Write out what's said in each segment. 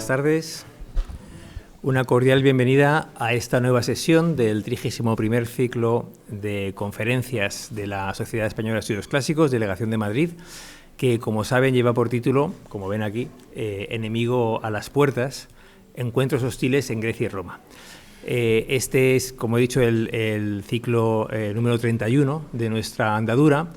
buenas tardes. Una cordial bienvenida a esta nueva sesión del 31º ciclo de conferencias de la Sociedad Española de Estudios Clásicos, Delegación de Madrid, que, como saben, lleva por título, como ven aquí, Enemigo a las puertas, encuentros hostiles en Grecia y Roma. Este es, como he dicho, el ciclo número 31 de nuestra andadura.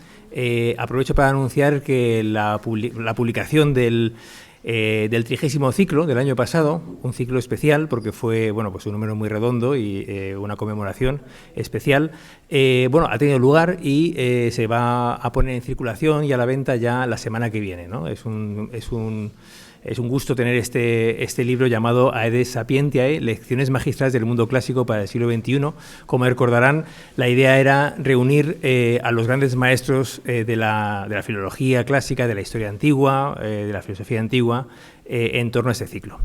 Aprovecho para anunciar que la publicación del 30º ciclo del año pasado, un ciclo especial porque fue pues un número muy redondo y una conmemoración especial, ha tenido lugar y se va a poner en circulación y a la venta ya la semana que viene, ¿no? Es un gusto tener este libro llamado Aedes Sapientiae, Lecciones Magistrales del Mundo Clásico para el siglo XXI. Como recordarán, la idea era reunir a los grandes maestros de la filología clásica, de la historia antigua, de la filosofía antigua, en torno a este ciclo.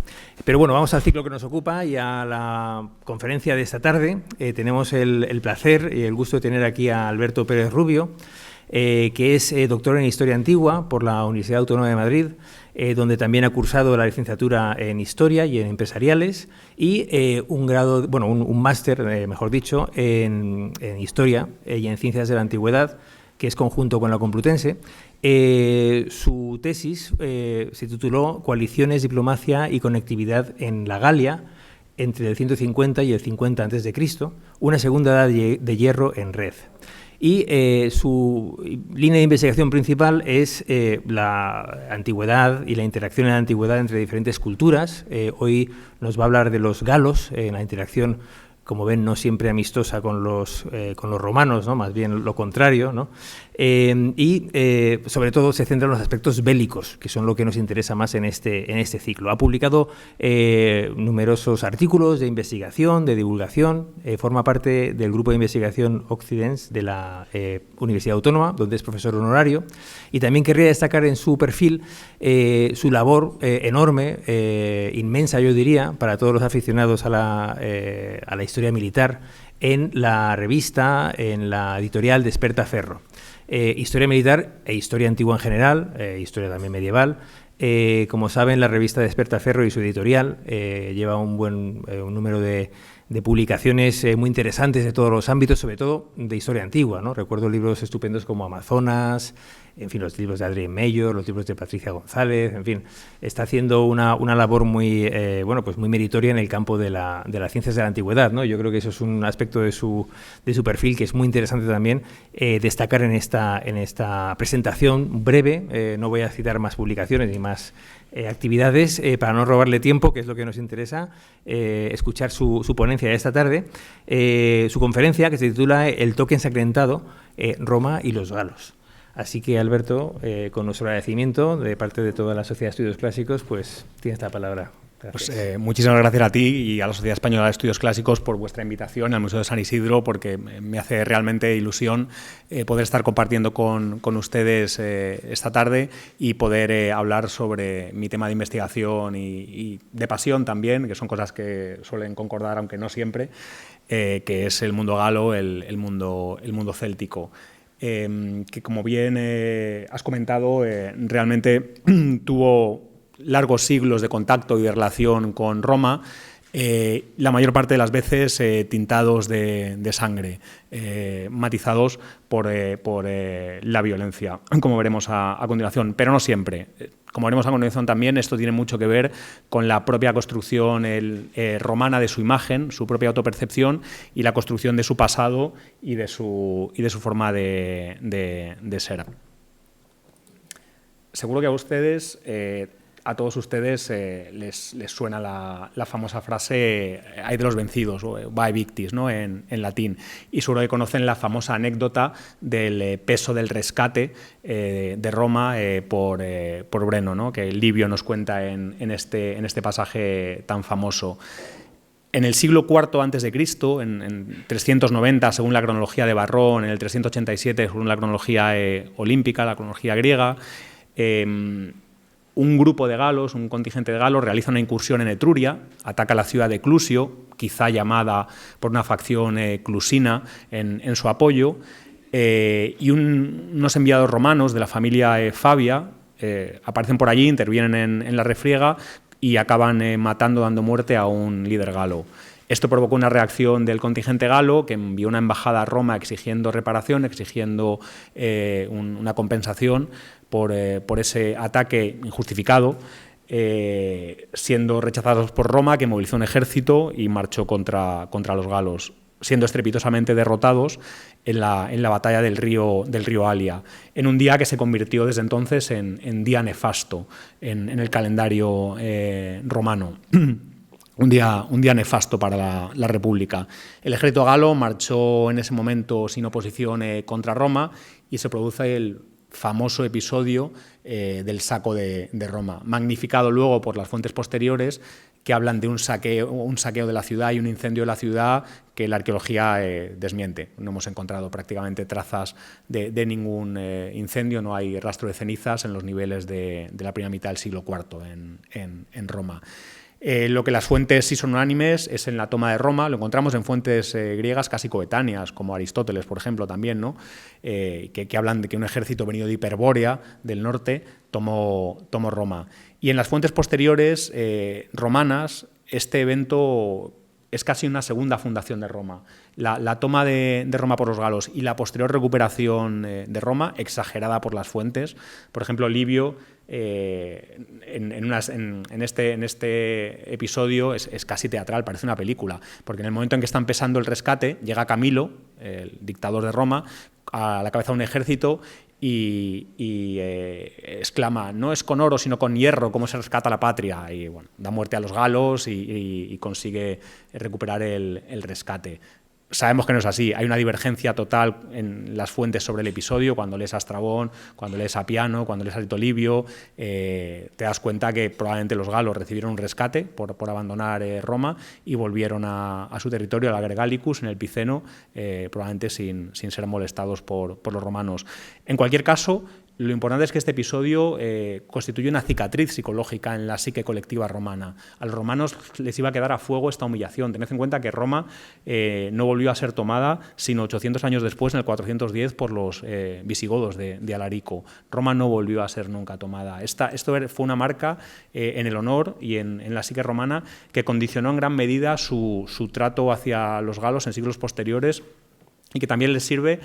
Pero bueno, vamos al ciclo que nos ocupa y a la conferencia de esta tarde. Tenemos el placer y el gusto de tener aquí a Alberto Pérez Rubio, que es doctor en Historia Antigua por la Universidad Autónoma de Madrid, donde también ha cursado la licenciatura en Historia y en Empresariales y un máster, mejor dicho, en Historia y en Ciencias de la Antigüedad, que es conjunto con la Complutense. Su tesis se tituló Coaliciones, Diplomacia y Conectividad en la Galia entre el 150 y el 50 a.C., una segunda edad de hierro en red. Y su línea de investigación principal es la antigüedad y la interacción en la antigüedad entre diferentes culturas. Hoy nos va a hablar de los galos, la interacción, como ven, no siempre amistosa con los romanos, ¿no? Más bien lo contrario, ¿no? Sobre todo se centra en los aspectos bélicos, que son lo que nos interesa más en este ciclo. Ha publicado numerosos artículos de investigación, de divulgación, forma parte del grupo de investigación Occidens de la Universidad Autónoma, donde es profesor honorario, y también querría destacar en su perfil su labor enorme, inmensa yo diría, para todos los aficionados a la historia militar, en la revista, en la editorial Desperta Ferro. Historia militar e historia antigua en general, historia también medieval. Como saben, la revista Desperta Ferro y su editorial lleva un número de publicaciones muy interesantes de todos los ámbitos, sobre todo de historia antigua, ¿no? Recuerdo libros estupendos como Amazonas, en fin, los libros de Adrien Mayor, los libros de Patricia González, en fin, está haciendo una labor muy muy meritoria en el campo de las ciencias de la antigüedad, ¿no? Yo creo que eso es un aspecto de su perfil que es muy interesante también destacar en esta presentación breve. No voy a citar más publicaciones ni más actividades para no robarle tiempo, que es lo que nos interesa, escuchar su ponencia de esta tarde, su conferencia que se titula El toque ensangrentado, Roma y los galos. Así que, Alberto, con nuestro agradecimiento de parte de toda la Sociedad de Estudios Clásicos, pues tienes la palabra. Pues, muchísimas gracias a ti y a la Sociedad Española de Estudios Clásicos por vuestra invitación al Museo de San Isidro, porque me hace realmente ilusión poder estar compartiendo con ustedes esta tarde y poder hablar sobre mi tema de investigación y de pasión también, que son cosas que suelen concordar, aunque no siempre, que es el mundo galo, el mundo céltico. Que, como bien has comentado, realmente tuvo largos siglos de contacto y de relación con Roma, la mayor parte de las veces tintados de sangre, matizados por la violencia, como veremos a continuación, pero no siempre. Como veremos a continuación también, esto tiene mucho que ver con la propia construcción romana de su imagen, su propia autopercepción y la construcción de su pasado y de su forma de ser. Seguro que a todos ustedes les suena la famosa frase «hay de los vencidos» o «vae victis», ¿no? en latín, y seguro que conocen la famosa anécdota del peso del rescate de Roma por Breno, ¿no? que Livio nos cuenta en este pasaje tan famoso. En el siglo IV a.C., en 390 según la cronología de Varrón, en el 387 según la cronología olímpica, la cronología griega, un grupo de galos, un contingente de galos, realiza una incursión en Etruria, ataca la ciudad de Clusio, quizá llamada por una facción clusina en su apoyo, y unos enviados romanos de la familia Fabia aparecen por allí, intervienen en la refriega y acaban matando, dando muerte a un líder galo. Esto provocó una reacción del contingente galo, que envió una embajada a Roma exigiendo reparación, exigiendo una compensación por ese ataque injustificado, siendo rechazados por Roma, que movilizó un ejército y marchó contra los galos, siendo estrepitosamente derrotados en la batalla del río Alia, en un día que se convirtió desde entonces en día nefasto en el calendario romano. Un día nefasto para la República. El ejército galo marchó en ese momento sin oposición contra Roma y se produce el famoso episodio del saco de Roma, magnificado luego por las fuentes posteriores que hablan de un saqueo de la ciudad y un incendio de la ciudad que la arqueología desmiente. No hemos encontrado prácticamente trazas de ningún incendio, no hay rastro de cenizas en los niveles de la primera mitad del siglo IV en Roma. Lo que las fuentes sí son unánimes es en la toma de Roma, lo encontramos en fuentes griegas casi coetáneas, como Aristóteles, por ejemplo, también, ¿no? Que hablan de que un ejército venido de Hiperbórea, del norte, tomó Roma. Y en las fuentes posteriores romanas, este evento es casi una segunda fundación de Roma. La toma de Roma por los galos y la posterior recuperación de Roma, exagerada por las fuentes. Por ejemplo, Livio, en este episodio es casi teatral, parece una película, porque en el momento en que está empezando el rescate, llega Camilo, el dictador de Roma, a la cabeza de un ejército y exclama: no es con oro sino con hierro cómo se rescata la patria, y bueno, da muerte a los galos y consigue recuperar el rescate. Sabemos que no es así, hay una divergencia total en las fuentes sobre el episodio. Cuando lees a Estrabón, cuando lees a Piano, cuando lees a Tito Livio, te das cuenta que probablemente los galos recibieron un rescate por abandonar Roma y volvieron a su territorio, al Agre Gallicus, en el Piceno, probablemente sin ser molestados por los romanos. En cualquier caso, lo importante es que este episodio constituye una cicatriz psicológica en la psique colectiva romana. A los romanos les iba a quedar a fuego esta humillación. Tened en cuenta que Roma no volvió a ser tomada sino 800 años después, en el 410, por los visigodos de Alarico. Roma no volvió a ser nunca tomada. Esto fue una marca en el honor y en la psique romana que condicionó en gran medida su trato hacia los galos en siglos posteriores y que también les sirve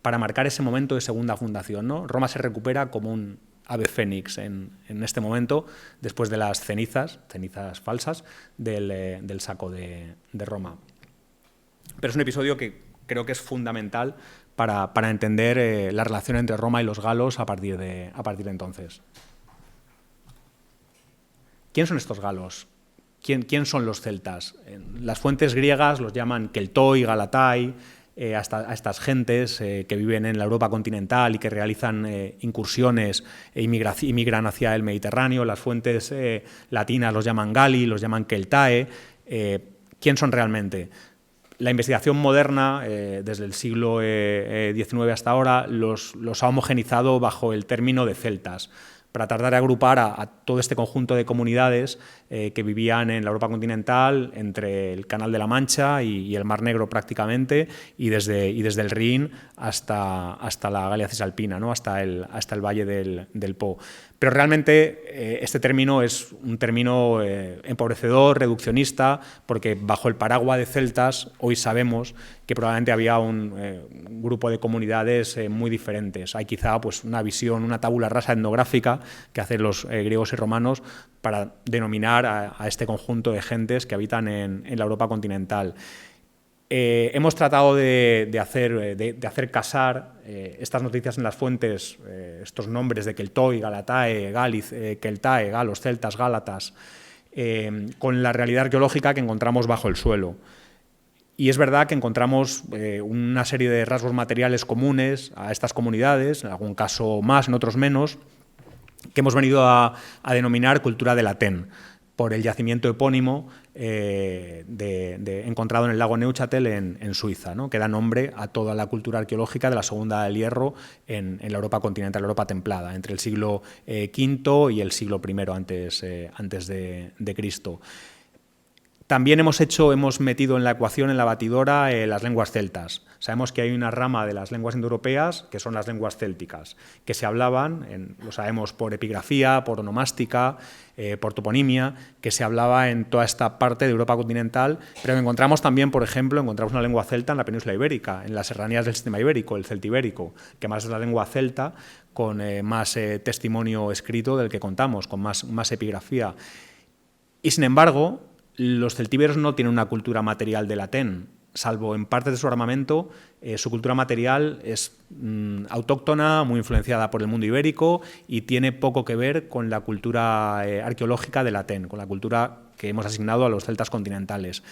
para marcar ese momento de segunda fundación, ¿no? Roma se recupera como un ave fénix en este momento, después de las cenizas falsas del saco de Roma. Pero es un episodio que creo que es fundamental para entender la relación entre Roma y los galos a partir de entonces. ¿Quién son estos galos? ¿Quién son los celtas? Las fuentes griegas los llaman Keltoi, Galatai, a estas gentes que viven en la Europa continental y que realizan incursiones e inmigran hacia el Mediterráneo. Las fuentes latinas los llaman Gali, los llaman Keltae. ¿Quién son realmente? La investigación moderna, desde el siglo XIX hasta ahora, los ha homogenizado bajo el término de celtas, para tratar de agrupar a todo este conjunto de comunidades que vivían en la Europa continental, entre el Canal de la Mancha y el Mar Negro prácticamente, y desde el Rin hasta la Galia Cisalpina, ¿no? hasta el valle del Po. Pero realmente este término es un término empobrecedor, reduccionista, porque bajo el paraguas de celtas hoy sabemos que probablemente había un grupo de comunidades muy diferentes. Hay quizá pues, una visión, una tabula rasa etnográfica que hacen los griegos y romanos para denominar a este conjunto de gentes que habitan en la Europa continental. Hemos tratado de hacer casar estas noticias en las fuentes, estos nombres de Keltoi, Galatae, Keltae, galos, celtas, gálatas, con la realidad arqueológica que encontramos bajo el suelo. Y es verdad que encontramos una serie de rasgos materiales comunes a estas comunidades, en algún caso más, en otros menos, que hemos venido a denominar cultura del Atén, por el yacimiento epónimo encontrado en el lago Neuchâtel en Suiza, ¿no? Que da nombre a toda la cultura arqueológica de la Segunda Edad del Hierro en la Europa continental, la Europa templada, entre el siglo V y el siglo I antes de Cristo. También hemos metido en la ecuación, en la batidora, las lenguas celtas. Sabemos que hay una rama de las lenguas indoeuropeas que son las lenguas célticas, que se hablaban, lo sabemos por epigrafía, por onomástica, por toponimia, que se hablaba en toda esta parte de Europa continental, pero que encontramos también, por ejemplo, encontramos una lengua celta en la península ibérica, en las serranías del sistema ibérico, el celtibérico, que más es la lengua celta, con más testimonio escrito del que contamos, con más epigrafía. Y sin embargo, los celtíberos no tienen una cultura material de latén, salvo en parte de su armamento. Su cultura material es autóctona, muy influenciada por el mundo ibérico y tiene poco que ver con la cultura arqueológica de latén, con la cultura que hemos asignado a los celtas continentales.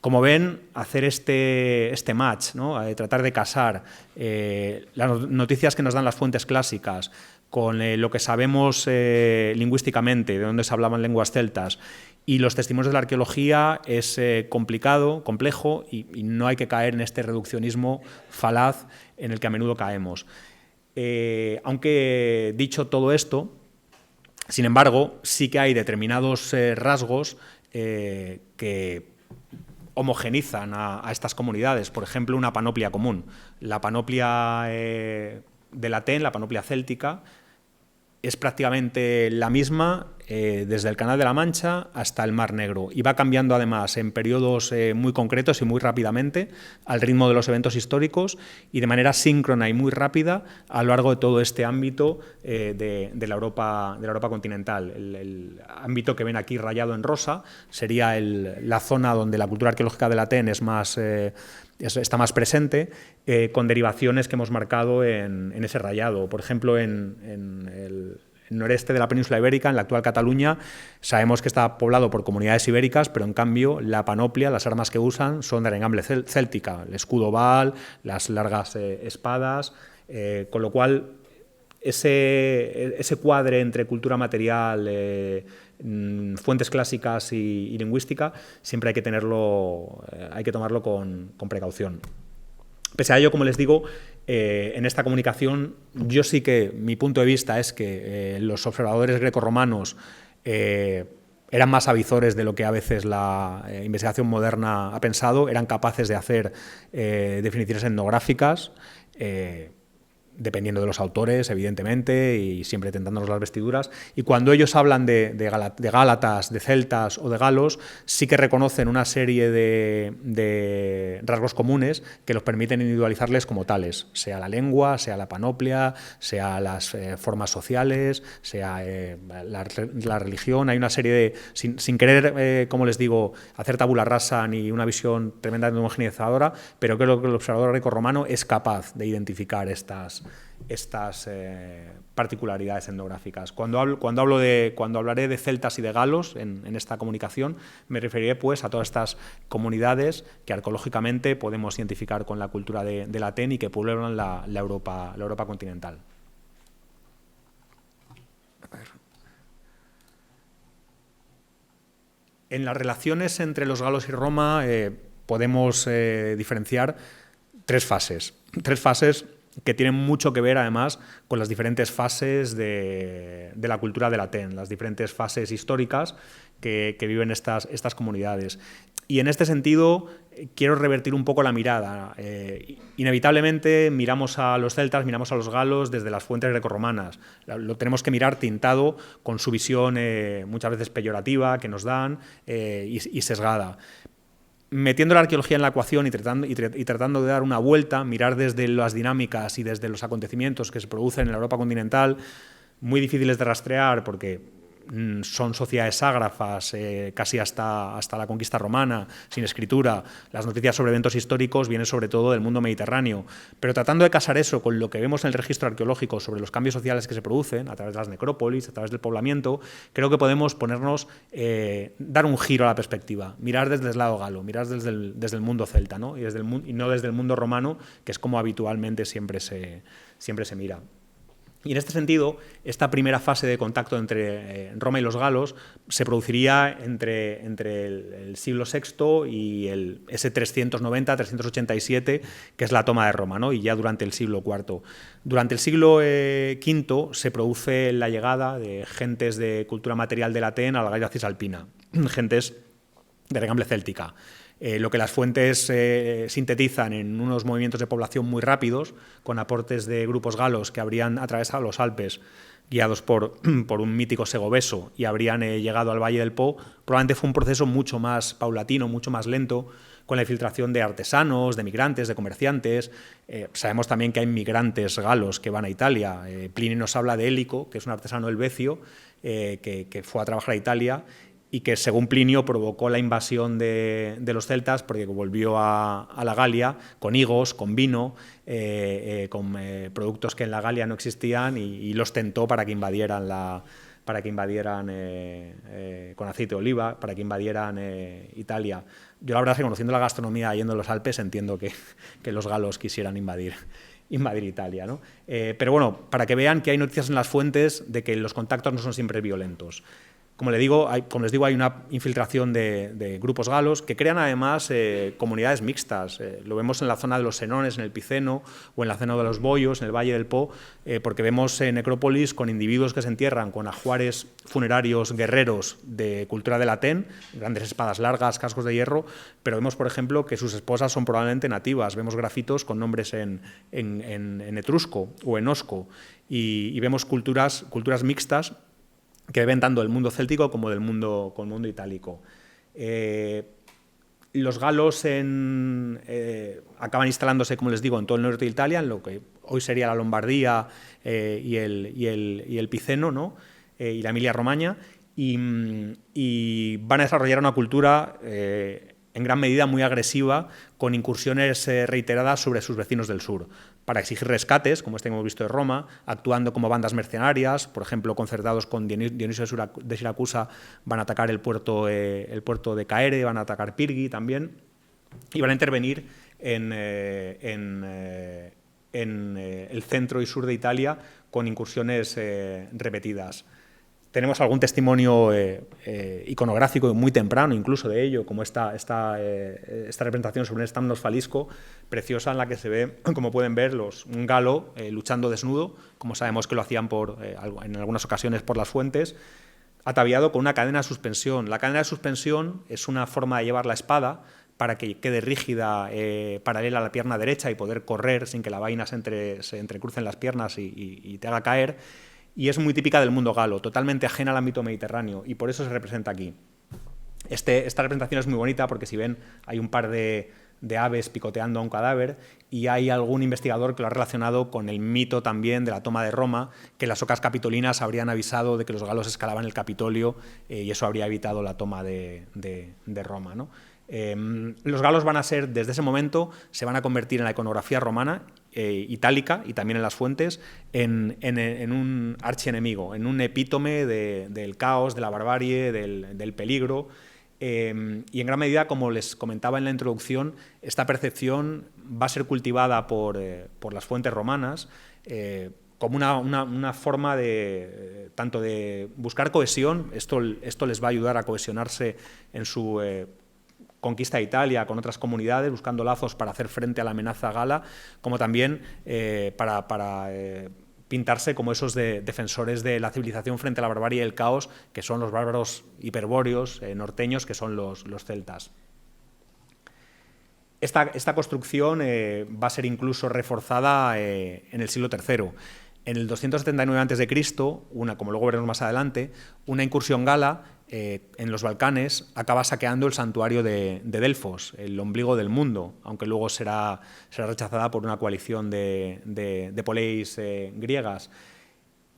Como ven, hacer este match, ¿no? Tratar de casar las noticias que nos dan las fuentes clásicas con lo que sabemos lingüísticamente, de dónde se hablaban lenguas celtas, y los testimonios de la arqueología es complicado, complejo, y no hay que caer en este reduccionismo falaz en el que a menudo caemos. Aunque dicho todo esto, sin embargo, sí que hay determinados rasgos que homogenizan a estas comunidades. Por ejemplo, una panoplia común. La panoplia de latén, la panoplia céltica, es prácticamente la misma desde el Canal de la Mancha hasta el Mar Negro, y va cambiando además en periodos muy concretos y muy rápidamente al ritmo de los eventos históricos y de manera síncrona y muy rápida a lo largo de todo este ámbito de la Europa continental. El ámbito que ven aquí rayado en rosa sería la zona donde la cultura arqueológica de Latén está más presente, con derivaciones que hemos marcado en ese rayado. Por ejemplo, en el noreste de la península ibérica, en la actual Cataluña, sabemos que está poblado por comunidades ibéricas, pero en cambio la panoplia, las armas que usan son de arengambre céltica, el escudo oval, las largas espadas, con lo cual ese cuadre entre cultura material, fuentes clásicas y lingüística, siempre hay que tomarlo con precaución. Pese a ello, como les digo, en esta comunicación yo sí que, mi punto de vista es que los observadores grecorromanos eran más avizores de lo que a veces la investigación moderna ha pensado, eran capaces de hacer definiciones etnográficas, dependiendo de los autores, evidentemente, y siempre tentándonos las vestiduras. Y cuando ellos hablan de gálatas, de celtas o de galos, sí que reconocen una serie de rasgos comunes que los permiten individualizarles como tales, sea la lengua, sea la panoplia, sea las formas sociales, sea la religión. Hay una serie de... Sin querer, como les digo, hacer tabula rasa ni una visión tremendamente homogeneizadora, pero creo que el observador grecorromano es capaz de identificar estas particularidades etnográficas. Cuando hablaré de celtas y de galos en esta comunicación, me referiré pues a todas estas comunidades que arqueológicamente podemos identificar con la cultura de Latén y que pueblan la Europa continental. En las relaciones entre los galos y Roma podemos diferenciar tres fases que tienen mucho que ver, además, con las diferentes fases de la cultura de Latén, las diferentes fases históricas que viven estas comunidades. Y en este sentido, quiero revertir un poco la mirada. Inevitablemente miramos a los celtas, miramos a los galos desde las fuentes grecorromanas. Lo tenemos que mirar tintado con su visión muchas veces peyorativa que nos dan y sesgada. Metiendo la arqueología en la ecuación y tratando de dar una vuelta, mirar desde las dinámicas y desde los acontecimientos que se producen en la Europa continental, muy difíciles de rastrear porque son sociedades ágrafas, casi hasta la conquista romana, sin escritura. Las noticias sobre eventos históricos vienen sobre todo del mundo mediterráneo, pero tratando de casar eso con lo que vemos en el registro arqueológico sobre los cambios sociales que se producen a través de las necrópolis, a través del poblamiento, creo que podemos dar un giro a la perspectiva, mirar desde el lado galo, mirar desde el mundo celta, ¿no? Y no desde el mundo romano, que es como habitualmente siempre se mira. Y en este sentido, esta primera fase de contacto entre Roma y los galos se produciría entre el siglo VI y ese 390-387, que es la toma de Roma, ¿no? Y ya durante el siglo IV. Durante el siglo V se produce la llegada de gentes de cultura material de Latén a la Galia Cisalpina, gentes regambre céltica. Lo que las fuentes sintetizan en unos movimientos de población muy rápidos, con aportes de grupos galos que habrían atravesado los Alpes guiados por un mítico segoveso y habrían llegado al Valle del Po, probablemente fue un proceso mucho más paulatino, mucho más lento, con la infiltración de artesanos, de migrantes, de comerciantes. Sabemos también que hay migrantes galos que van a Italia. Plinio nos habla de Hélico, que es un artesano helvecio que fue a trabajar a Italia y que, según Plinio, provocó la invasión de los celtas porque volvió a la Galia con higos, con vino, con productos que en la Galia no existían y los tentó para que invadieran con aceite de oliva, para que invadieran Italia. Yo la verdad es que, conociendo la gastronomía yendo a los Alpes, entiendo que los galos quisieran invadir Italia, ¿no? Pero bueno, para que vean que hay noticias en las fuentes de que los contactos no son siempre violentos. Como les digo, hay una infiltración de grupos galos que crean además comunidades mixtas. Lo vemos en la zona de los Senones, en el Piceno, o en la zona de los Boyos, en el Valle del Po, porque vemos necrópolis con individuos que se entierran con ajuares funerarios guerreros de cultura del Atén, grandes espadas largas, cascos de hierro, pero vemos, por ejemplo, que sus esposas son probablemente nativas. Vemos grafitos con nombres en etrusco o en osco, y vemos culturas mixtas que ven tanto del mundo céltico como del mundo itálico. Los galos acaban instalándose, como les digo, en todo el norte de Italia, en lo que hoy sería la Lombardía y el Piceno, ¿no? Y la Emilia-Romagna, y van a desarrollar una cultura en gran medida muy agresiva, con incursiones reiteradas sobre sus vecinos del sur, para exigir rescates, como este que hemos visto de Roma, actuando como bandas mercenarias. Por ejemplo, concertados con Dionisio de Siracusa, van a atacar el puerto de Caere, van a atacar Pirgi también, y van a intervenir en el centro y sur de Italia con incursiones repetidas. Tenemos algún testimonio iconográfico muy temprano, incluso de ello, como esta representación sobre un estamnos falisco preciosa, en la que se ve, como pueden ver, un galo luchando desnudo, como sabemos que lo hacían en algunas ocasiones por las fuentes, ataviado con una cadena de suspensión. La cadena de suspensión es una forma de llevar la espada para que quede rígida, paralela a la pierna derecha, y poder correr sin que la vaina se entrecruce en las piernas y te haga caer. Y es muy típica del mundo galo, totalmente ajena al ámbito mediterráneo, y por eso se representa aquí. Esta representación es muy bonita porque, si ven, hay un par de aves picoteando a un cadáver, y hay algún investigador que lo ha relacionado con el mito también de la toma de Roma, que las ocas capitolinas habrían avisado de que los galos escalaban el Capitolio, y eso habría evitado la toma de Roma, ¿no? Los galos van a ser, desde ese momento, se van a convertir en la iconografía romana, itálica, y también en las fuentes, en un archienemigo, en un epítome del caos, de la barbarie, del peligro. Y en gran medida, como les comentaba en la introducción, esta percepción va a ser cultivada por las fuentes romanas, como una forma tanto de buscar cohesión. Esto les va a ayudar a cohesionarse en su conquista de Italia con otras comunidades, buscando lazos para hacer frente a la amenaza gala, como también para pintarse como esos defensores de la civilización frente a la barbarie y el caos, que son los bárbaros hiperbóreos norteños, que son los celtas. Esta construcción va a ser incluso reforzada en el siglo III. En el 279 a.C., como luego veremos más adelante, una incursión gala en los Balcanes acaba saqueando el santuario de Delfos, el ombligo del mundo, aunque luego será rechazada por una coalición de poleis griegas.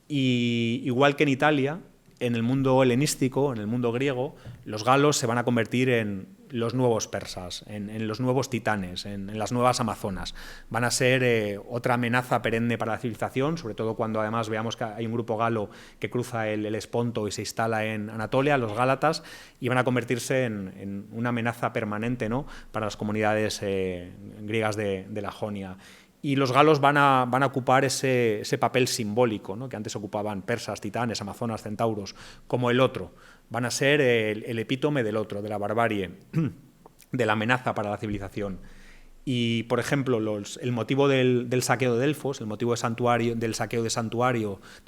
Y igual que en Italia, en el mundo helenístico, en el mundo griego, los galos se van a convertir en los nuevos persas, en los nuevos titanes, en las nuevas amazonas. Van a ser otra amenaza perenne para la civilización, sobre todo cuando además veamos que hay un grupo galo que cruza el Esponto y se instala en Anatolia, los gálatas, y van a convertirse en una amenaza permanente, ¿no?, para las comunidades griegas de la Jonia. Y los galos van a ocupar ese papel simbólico, ¿no?, que antes ocupaban persas, titanes, amazonas, centauros, como el otro. Van a ser el epítome del otro, de la barbarie, de la amenaza para la civilización. Y, por ejemplo, el motivo del saqueo de Delfos, el motivo del saqueo de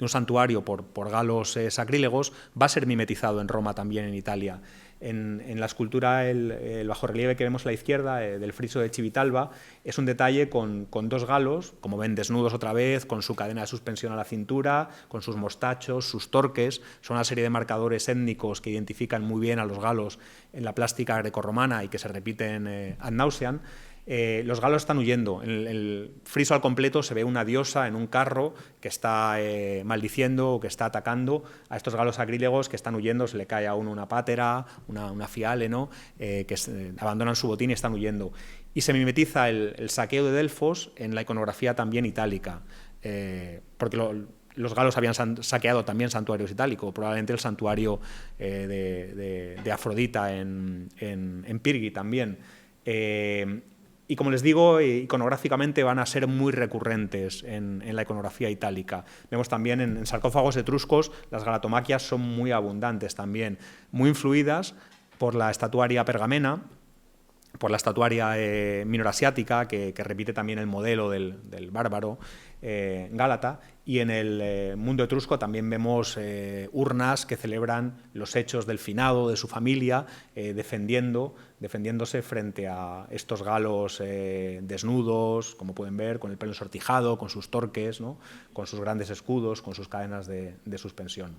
un santuario por galos sacrílegos, va a ser mimetizado en Roma, también en Italia. En la escultura, el bajorrelieve que vemos a la izquierda, del friso de Chivitalba, es un detalle con dos galos, como ven, desnudos otra vez, con su cadena de suspensión a la cintura, con sus mostachos, sus torques. Son una serie de marcadores étnicos que identifican muy bien a los galos en la plástica grecorromana y que se repiten ad nauseam. Los galos están huyendo. En el friso al completo se ve una diosa en un carro que está maldiciendo o que está atacando a estos galos sacrílegos que están huyendo. Se le cae a uno una pátera, una fiale, ¿no? Que abandonan su botín y están huyendo. Y se mimetiza el saqueo de Delfos en la iconografía también itálica, porque los galos habían saqueado también santuarios itálicos, probablemente el santuario de Afrodita en Pirgi también. Y como les digo, iconográficamente van a ser muy recurrentes en la iconografía itálica. Vemos también en sarcófagos etruscos, las galatomaquias son muy abundantes también, muy influidas por la estatuaria pergamena, por la estatuaria minorasiática, que repite también el modelo del bárbaro gálata, y en el mundo etrusco también vemos urnas que celebran los hechos del finado, de su familia, defendiéndose frente a estos galos desnudos, como pueden ver, con el pelo ensortijado, con sus torques, ¿no? Con sus grandes escudos, con sus cadenas de suspensión.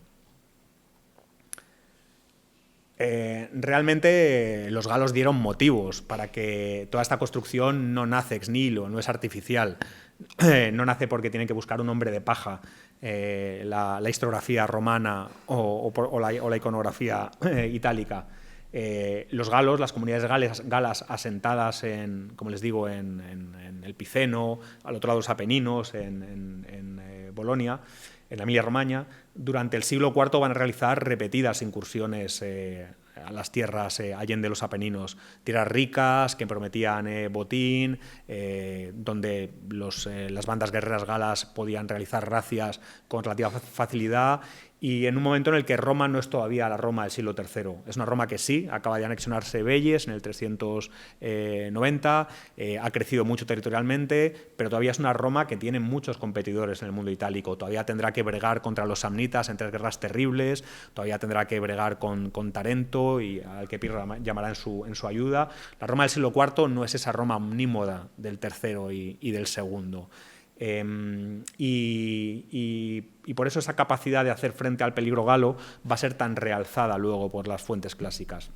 Realmente los galos dieron motivos para que toda esta construcción no nace ex nihilo, no es artificial, no nace porque tienen que buscar un hombre de paja, la historiografía romana o la iconografía itálica. Los galos, las comunidades galas asentadas como les digo, en el Piceno, al otro lado de los Apeninos, en Bolonia, en la Emilia-Romagna, durante el siglo IV van a realizar repetidas incursiones a las tierras allende los Apeninos, tierras ricas que prometían botín, donde las bandas guerreras galas podían realizar razias con relativa facilidad, y en un momento en el que Roma no es todavía la Roma del siglo III. Es una Roma que sí, acaba de anexionarse Veyes en el 390, ha crecido mucho territorialmente, pero todavía es una Roma que tiene muchos competidores en el mundo itálico. Todavía tendrá que bregar contra los samnitas en 3 guerras terribles, todavía tendrá que bregar con Tarento, y al que Pirro llamará en su ayuda. La Roma del siglo IV no es esa Roma omnímoda del III y del II. Y por eso esa capacidad de hacer frente al peligro galo va a ser tan realzada luego por las fuentes clásicas.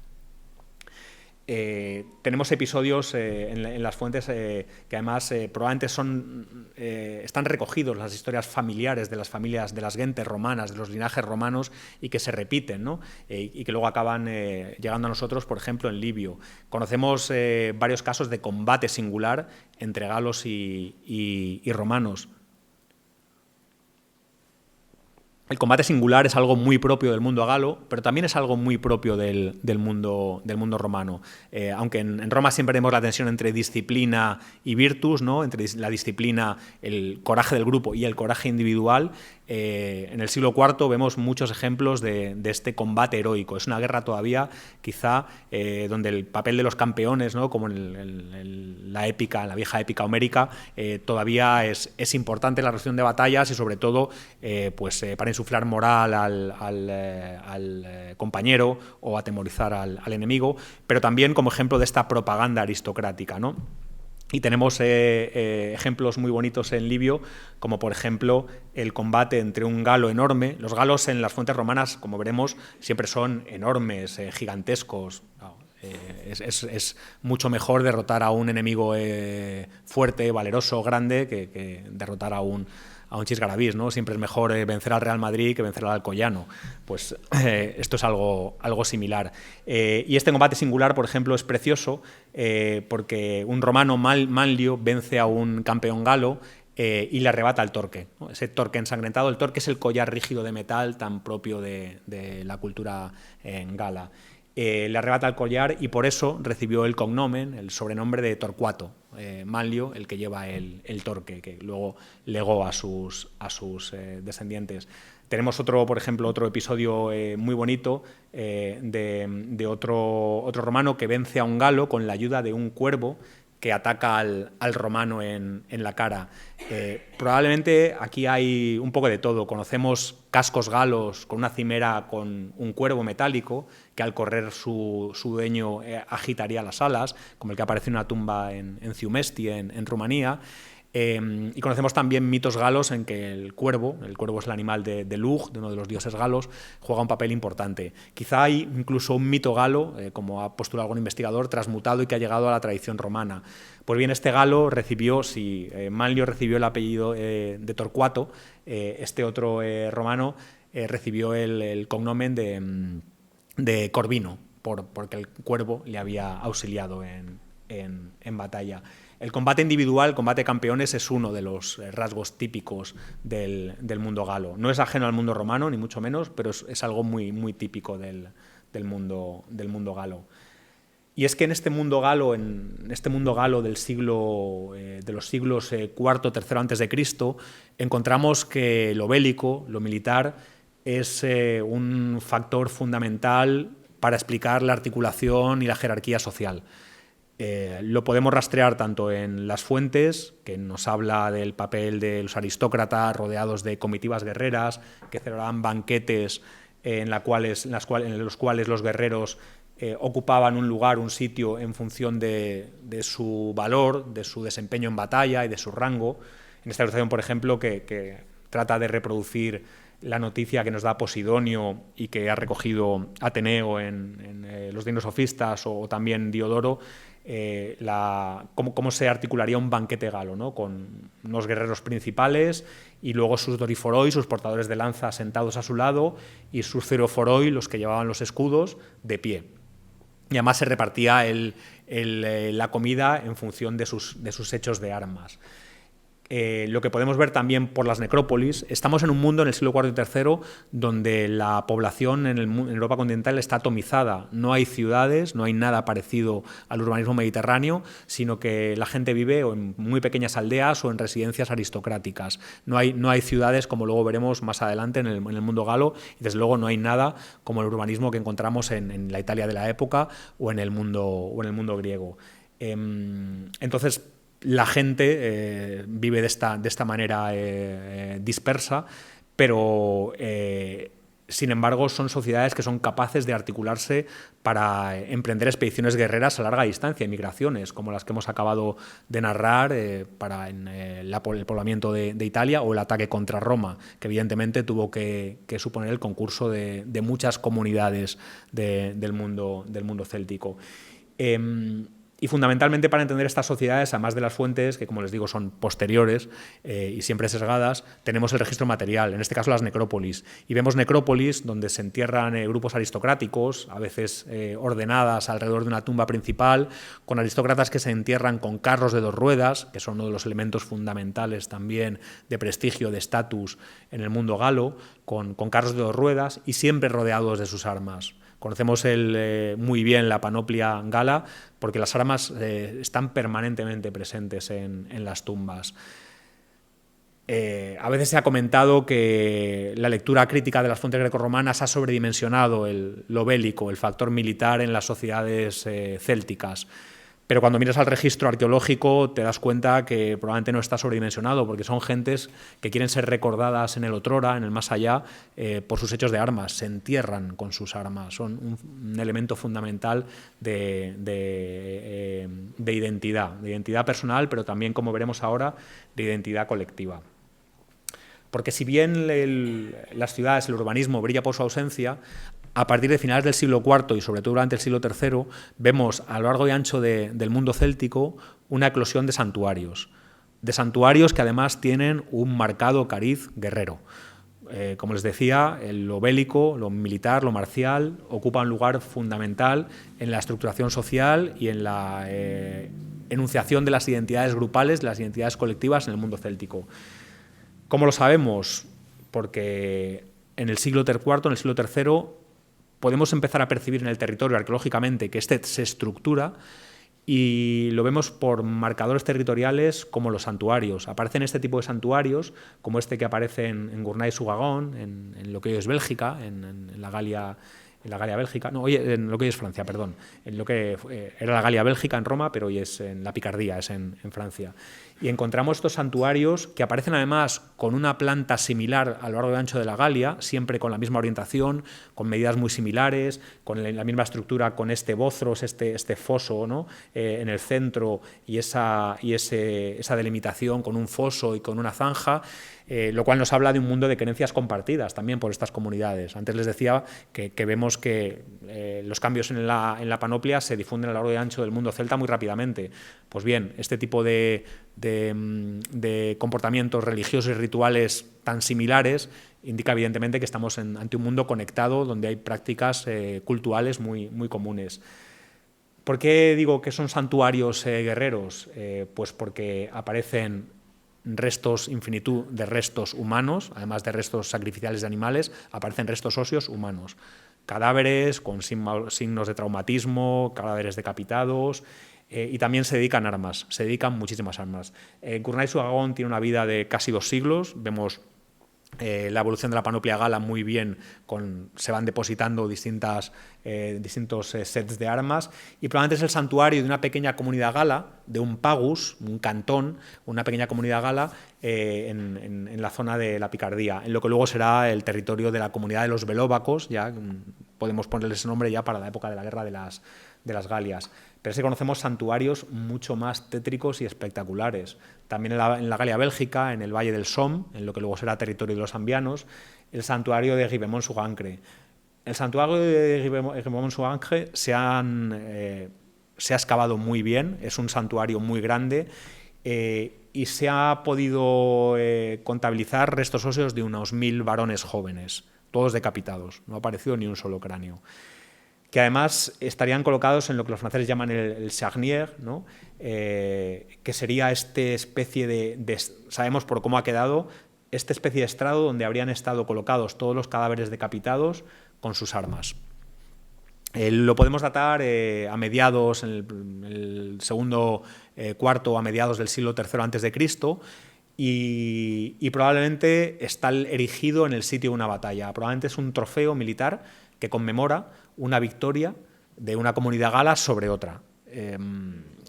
Tenemos episodios en las fuentes que además probablemente están recogidos las historias familiares de las familias, de las gentes romanas, de los linajes romanos, y que se repiten, ¿no? Y que luego acaban llegando a nosotros, por ejemplo, en Livio. Conocemos varios casos de combate singular entre galos y romanos. El combate singular es algo muy propio del mundo galo, pero también es algo muy propio del mundo romano. Aunque en Roma siempre vemos la tensión entre disciplina y virtus, ¿no? Entre la disciplina, el coraje del grupo, y el coraje individual. En el siglo IV vemos muchos ejemplos de este combate heroico. Es una guerra todavía, quizá, donde el papel de los campeones, ¿no? Como en la vieja épica homérica, todavía es importante en la resolución de batallas, y sobre todo para insuflar moral al compañero o atemorizar al enemigo, pero también como ejemplo de esta propaganda aristocrática, ¿no? Y tenemos ejemplos muy bonitos en Livio, como por ejemplo el combate entre un galo enorme. Los galos en las fuentes romanas, como veremos, siempre son enormes, gigantescos. Es mucho mejor derrotar a un enemigo fuerte, valeroso, grande, que derrotar a un Chisgarabís, ¿no? Siempre es mejor vencer al Real Madrid que vencer al Alcoyano. Pues esto es algo similar. Y este combate singular, por ejemplo, es precioso porque un romano, Manlio, vence a un campeón galo y le arrebata el torque, ¿no? Ese torque ensangrentado. El torque es el collar rígido de metal tan propio de la cultura gala. Le arrebata el collar y por eso recibió el cognomen, el sobrenombre de Torcuato, Manlio, el que lleva el torque, que luego legó a sus descendientes. Tenemos por ejemplo, otro episodio muy bonito de otro romano que vence a un galo con la ayuda de un cuervo que ataca al romano en la cara. Probablemente aquí hay un poco de todo. Conocemos cascos galos con una cimera con un cuervo metálico que al correr su dueño agitaría las alas, como el que aparece en una tumba en Ciumesti, en Rumanía. Y conocemos también mitos galos en que el cuervo es el animal de Lugh, de uno de los dioses galos, juega un papel importante. Quizá hay incluso un mito galo, como ha postulado algún investigador, transmutado y que ha llegado a la tradición romana. Pues bien, este galo recibió, si Manlio recibió el apellido de Torcuato, este otro romano recibió el cognomen de Corvino, porque el cuervo le había auxiliado en batalla. El combate individual, el combate de campeones, es uno de los rasgos típicos del mundo galo. No es ajeno al mundo romano, ni mucho menos, pero es algo muy, muy típico del mundo galo. Y es que en este mundo galo de los siglos IV, III antes de Cristo, encontramos que lo bélico, lo militar, es un factor fundamental para explicar la articulación y la jerarquía social. Lo podemos rastrear tanto en las fuentes, que nos habla del papel de los aristócratas rodeados de comitivas guerreras, que celebraban banquetes en los cuales los guerreros ocupaban un lugar, un sitio, en función de su valor, de su desempeño en batalla y de su rango. En esta ilustración, por ejemplo, que trata de reproducir la noticia que nos da Posidonio y que ha recogido Ateneo en los Dignos Sofistas, o también Diodoro, cómo se articularía un banquete galo, ¿no? Con unos guerreros principales y luego sus doriforoi, sus portadores de lanza, sentados a su lado, y sus ceroforoi, los que llevaban los escudos, de pie. Y además se repartía la comida en función de sus hechos de armas. Lo que podemos ver también por las necrópolis, estamos en un mundo en el siglo IV y III donde la población en Europa continental está atomizada. No hay ciudades, no hay nada parecido al urbanismo mediterráneo, sino que la gente vive en muy pequeñas aldeas o en residencias aristocráticas. No hay ciudades, como luego veremos más adelante en el mundo galo, y desde luego no hay nada como el urbanismo que encontramos en la Italia de la época o en el mundo griego. Entonces, la gente vive de esta manera dispersa, pero sin embargo son sociedades que son capaces de articularse para emprender expediciones guerreras a larga distancia, migraciones como las que hemos acabado de narrar para el poblamiento de Italia, o el ataque contra Roma, que evidentemente tuvo que suponer el concurso de muchas comunidades del mundo céltico. Y fundamentalmente, para entender estas sociedades, además de las fuentes, que como les digo son posteriores y siempre sesgadas, tenemos el registro material, en este caso las necrópolis. Y vemos necrópolis donde se entierran grupos aristocráticos, a veces ordenadas alrededor de una tumba principal, con aristócratas que se entierran con carros de 2 ruedas, que son uno de los elementos fundamentales también de prestigio, de estatus en el mundo galo, con carros de 2 ruedas y siempre rodeados de sus armas. Conocemos muy bien la panoplia gala porque las armas están permanentemente presentes en las tumbas. A veces se ha comentado que la lectura crítica de las fuentes grecorromanas ha sobredimensionado lo bélico, el factor militar en las sociedades célticas. Pero cuando miras al registro arqueológico te das cuenta que probablemente no está sobredimensionado, porque son gentes que quieren ser recordadas en el otrora, en el más allá, por sus hechos de armas, se entierran con sus armas, son un elemento fundamental de identidad personal, pero también, como veremos ahora, de identidad colectiva. Porque si bien las ciudades, el urbanismo brilla por su ausencia, a partir de finales del siglo IV y sobre todo durante el siglo III, vemos a lo largo y ancho del mundo céltico una eclosión de santuarios que además tienen un marcado cariz guerrero. Como les decía, lo bélico, lo militar, lo marcial, ocupa un lugar fundamental en la estructuración social y en la enunciación de las identidades grupales, de las identidades colectivas en el mundo céltico. ¿Cómo lo sabemos? Porque en el siglo IV, en el siglo III, podemos empezar a percibir en el territorio arqueológicamente que se estructura, y lo vemos por marcadores territoriales como los santuarios. Aparecen este tipo de santuarios, como este que aparece en Gournay-Sous-Gagón, en lo que hoy es Bélgica, en la Galia en la Galia Bélgica, no, hoy en lo que hoy es Francia, perdón, en lo que era la Galia Bélgica en Roma, pero hoy es en la Picardía, es en Francia. Y encontramos estos santuarios que aparecen además con una planta similar a lo largo y ancho de la Galia, siempre con la misma orientación, con medidas muy similares, con la misma estructura, con este bozros, este foso, ¿no? En el centro y esa delimitación con un foso y con una zanja, lo cual nos habla de un mundo de creencias compartidas también por estas comunidades. Antes les decía que vemos que los cambios en la panoplia se difunden a lo largo y ancho del mundo celta muy rápidamente. Pues bien, este tipo de comportamientos religiosos y rituales tan similares indica evidentemente que estamos ante un mundo conectado donde hay prácticas culturales muy, muy comunes. ¿Por qué digo que son santuarios guerreros? Pues porque aparecen restos, infinitud de restos humanos, además de restos sacrificiales de animales, aparecen restos óseos humanos. Cadáveres con signos de traumatismo, cadáveres decapitados, y también se dedican armas, se dedican muchísimas armas. Gournay-Sous-Aragon tiene una vida de casi 2 siglos, vemos la evolución de la panoplia gala muy bien, se van depositando distintos sets de armas, y probablemente es el santuario de una pequeña comunidad gala, de un pagus, un cantón, una pequeña comunidad gala en la zona de la Picardía, en lo que luego será el territorio de la comunidad de los velóvacos, ya podemos ponerle ese nombre ya para la época de la guerra de las Galias. Pero sí conocemos santuarios mucho más tétricos y espectaculares. También en la Galia Bélgica, en el Valle del Somme, en lo que luego será territorio de los ambianos, el santuario de Ribemont-sur-Ancre. El santuario de Ribemont-sur-Ancre se ha excavado muy bien, es un santuario muy grande, y se ha podido contabilizar restos óseos de unos 1000 varones jóvenes, todos decapitados, no ha aparecido ni un solo cráneo, que además estarían colocados en lo que los franceses llaman el charnier, ¿no? Que sería esta especie de, sabemos por cómo ha quedado, esta especie de estrado donde habrían estado colocados todos los cadáveres decapitados con sus armas. Lo podemos datar a mediados, en el segundo cuarto, a mediados del siglo III a.C., y probablemente está erigido en el sitio de una batalla. Probablemente es un trofeo militar que conmemora una victoria de una comunidad gala sobre otra,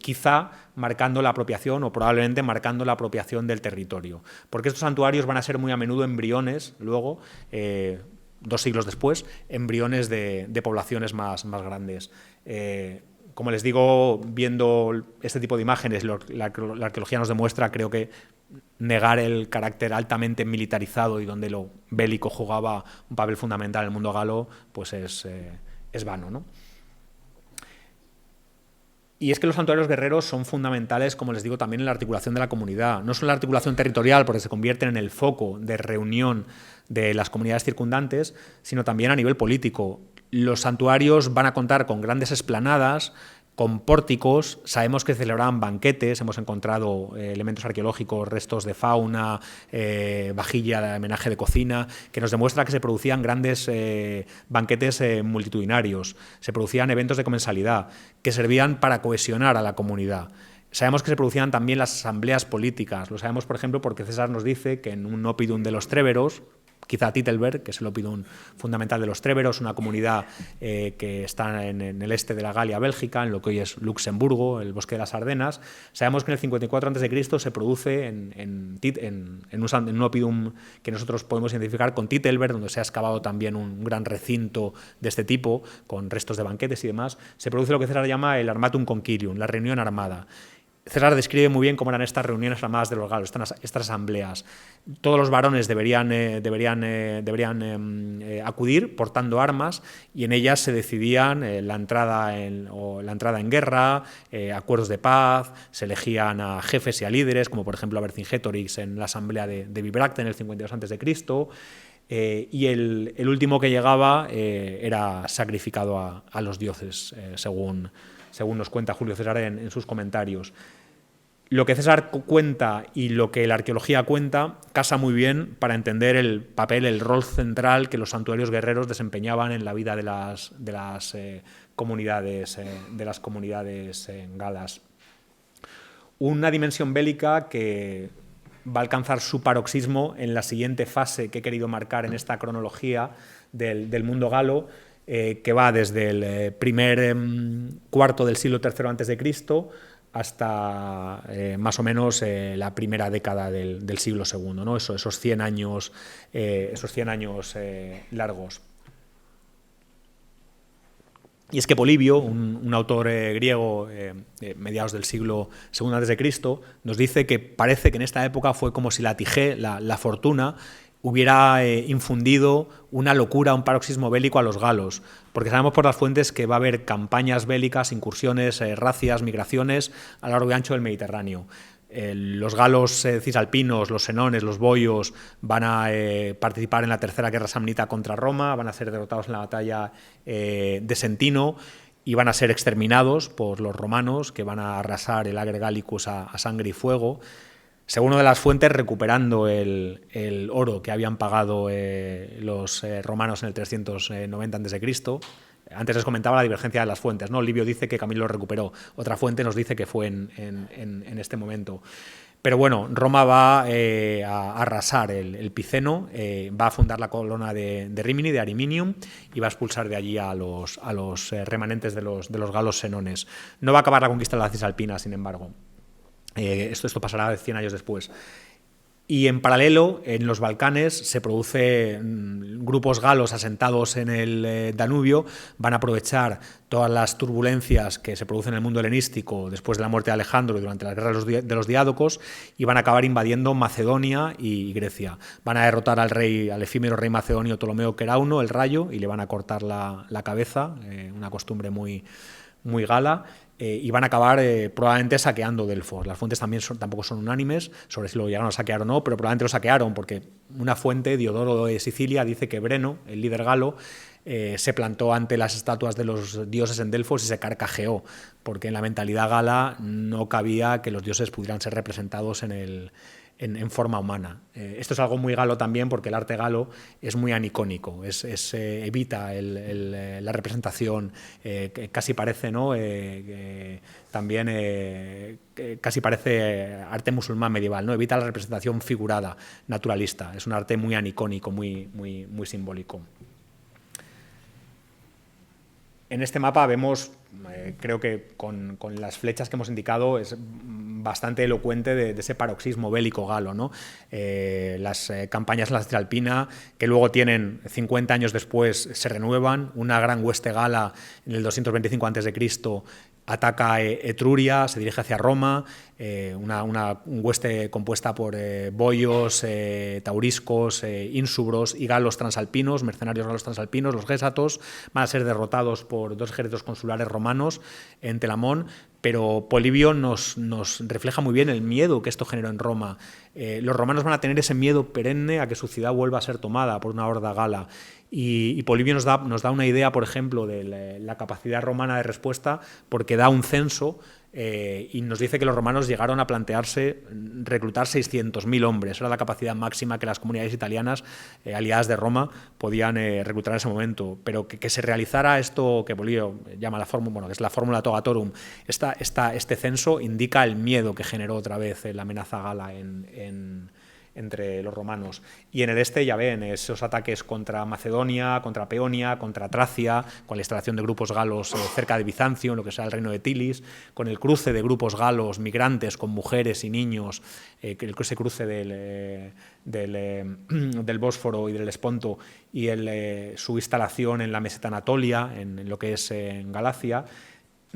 quizá marcando la apropiación o probablemente marcando la apropiación del territorio, porque estos santuarios van a ser muy a menudo embriones, luego, 2 siglos después, embriones de poblaciones más grandes. Como les digo, viendo este tipo de imágenes, la arqueología nos demuestra, creo que negar el carácter altamente militarizado y donde lo bélico jugaba un papel fundamental en el mundo galo, pues es vano, ¿no? Y es que los santuarios guerreros son fundamentales, como les digo, también en la articulación de la comunidad. No solo en la articulación territorial, porque se convierten en el foco de reunión de las comunidades circundantes, sino también a nivel político. Los santuarios van a contar con grandes explanadas, con pórticos, sabemos que celebraban banquetes, hemos encontrado elementos arqueológicos, restos de fauna, vajilla de homenaje de cocina, que nos demuestra que se producían grandes banquetes multitudinarios, se producían eventos de comensalidad, que servían para cohesionar a la comunidad. Sabemos que se producían también las asambleas políticas, lo sabemos, por ejemplo, porque César nos dice que en un oppidum de los tréveros, quizá Titelberg, que es el oppidum fundamental de los tréveros, una comunidad que está en el este de la Galia Bélgica, en lo que hoy es Luxemburgo, el bosque de las Ardenas. Sabemos que en el 54 a.C. se produce en un oppidum que nosotros podemos identificar con Titelberg, donde se ha excavado también un gran recinto de este tipo, con restos de banquetes y demás. Se produce lo que César llama el Armatum Concilium, la reunión armada. César describe muy bien cómo eran estas reuniones armadas de los galos, estas asambleas. Todos los varones deberían acudir portando armas, y en ellas se decidían la entrada en guerra, acuerdos de paz, se elegían a jefes y a líderes, como por ejemplo a Vercingetorix en la asamblea de Bibracte en el 52 a.C., y el último que llegaba era sacrificado a los dioses, según nos cuenta Julio César en sus comentarios. Lo que César cuenta y lo que la arqueología cuenta casa muy bien para entender el papel, el rol central que los santuarios guerreros desempeñaban en la vida de las comunidades galas. Una dimensión bélica que va a alcanzar su paroxismo en la siguiente fase que he querido marcar en esta cronología del mundo galo, que va desde el primer cuarto del siglo III a.C. hasta más o menos la primera década del siglo II, ¿no? Esos 100 años, largos. Y es que Polibio, un autor griego mediados del siglo II a.C., nos dice que parece que en esta época fue como si la Tigé, la fortuna, hubiera infundido una locura, un paroxismo bélico a los galos, porque sabemos por las fuentes que va a haber campañas bélicas, incursiones, razias, migraciones a lo largo y ancho del Mediterráneo. Los galos cisalpinos, los senones, los boios van a participar en la Tercera Guerra Samnita contra Roma, van a ser derrotados en la batalla de Sentino y van a ser exterminados por los romanos, que van a arrasar el Ager Gallicus a sangre y fuego. Según una de las fuentes, recuperando el oro que habían pagado los romanos en el 390 a.C. Antes les comentaba la divergencia de las fuentes, ¿no? Livio dice que Camilo lo recuperó, otra fuente nos dice que fue en este momento. Pero bueno, Roma va a arrasar el Piceno, va a fundar la colona de Rímini, de Ariminium, y va a expulsar de allí a los remanentes de los galos senones. No va a acabar la conquista de la Cisalpina, sin embargo. Esto pasará 100 años después. Y en paralelo, en los Balcanes, se producen grupos galos asentados en el Danubio, van a aprovechar todas las turbulencias que se producen en el mundo helenístico después de la muerte de Alejandro y durante la guerra de los Diádocos, y van a acabar invadiendo Macedonia y Grecia. Van a derrotar al efímero rey macedonio Ptolomeo Querauno, el Rayo, y le van a cortar la cabeza, una costumbre muy gala. Y van a acabar probablemente saqueando Delfos. Las fuentes tampoco son unánimes sobre si lo llegaron a saquear o no, pero probablemente lo saquearon porque una fuente, Diodoro de Sicilia, dice que Breno, el líder galo, se plantó ante las estatuas de los dioses en Delfos y se carcajeó, porque en la mentalidad gala no cabía que los dioses pudieran ser representados en forma humana. Esto es algo muy galo también porque el arte galo es muy anicónico, evita la representación, casi parece, ¿no? También casi parece arte musulmán medieval, ¿no? Evita la representación figurada, naturalista. Es un arte muy anicónico, muy simbólico. En este mapa vemos, creo que con las flechas que hemos indicado, es bastante elocuente de ese paroxismo bélico galo, ¿no? Las campañas en la Cisalpina, que luego tienen 50 años después, se renuevan. Una gran hueste gala en el 225 a.C. ataca Etruria, se dirige hacia Roma, una hueste compuesta por boios, tauriscos, ínsubros y galos transalpinos, mercenarios galos transalpinos, los gésatos, van a ser derrotados por dos ejércitos consulares romanos en Telamón, pero Polibio nos refleja muy bien el miedo que esto generó en Roma. Los romanos van a tener ese miedo perenne a que su ciudad vuelva a ser tomada por una horda gala. Y Polibio nos da una idea, por ejemplo, de la capacidad romana de respuesta, porque da un censo y nos dice que los romanos llegaron a plantearse reclutar 600.000 hombres. Era la capacidad máxima que las comunidades italianas aliadas de Roma podían reclutar en ese momento. Pero que se realizara esto que Polibio llama la fórmula, bueno, que es la fórmula Togatorum, este censo indica el miedo que generó otra vez la amenaza gala entre los romanos. Y en el este ya ven esos ataques contra Macedonia, contra Peonia, contra Tracia, con la instalación de grupos galos cerca de Bizancio, en lo que sea el reino de Tilis, con el cruce de grupos galos migrantes con mujeres y niños, ese cruce del Bósforo y del Esponto, y su instalación en la meseta Anatolia, en lo que es en Galacia,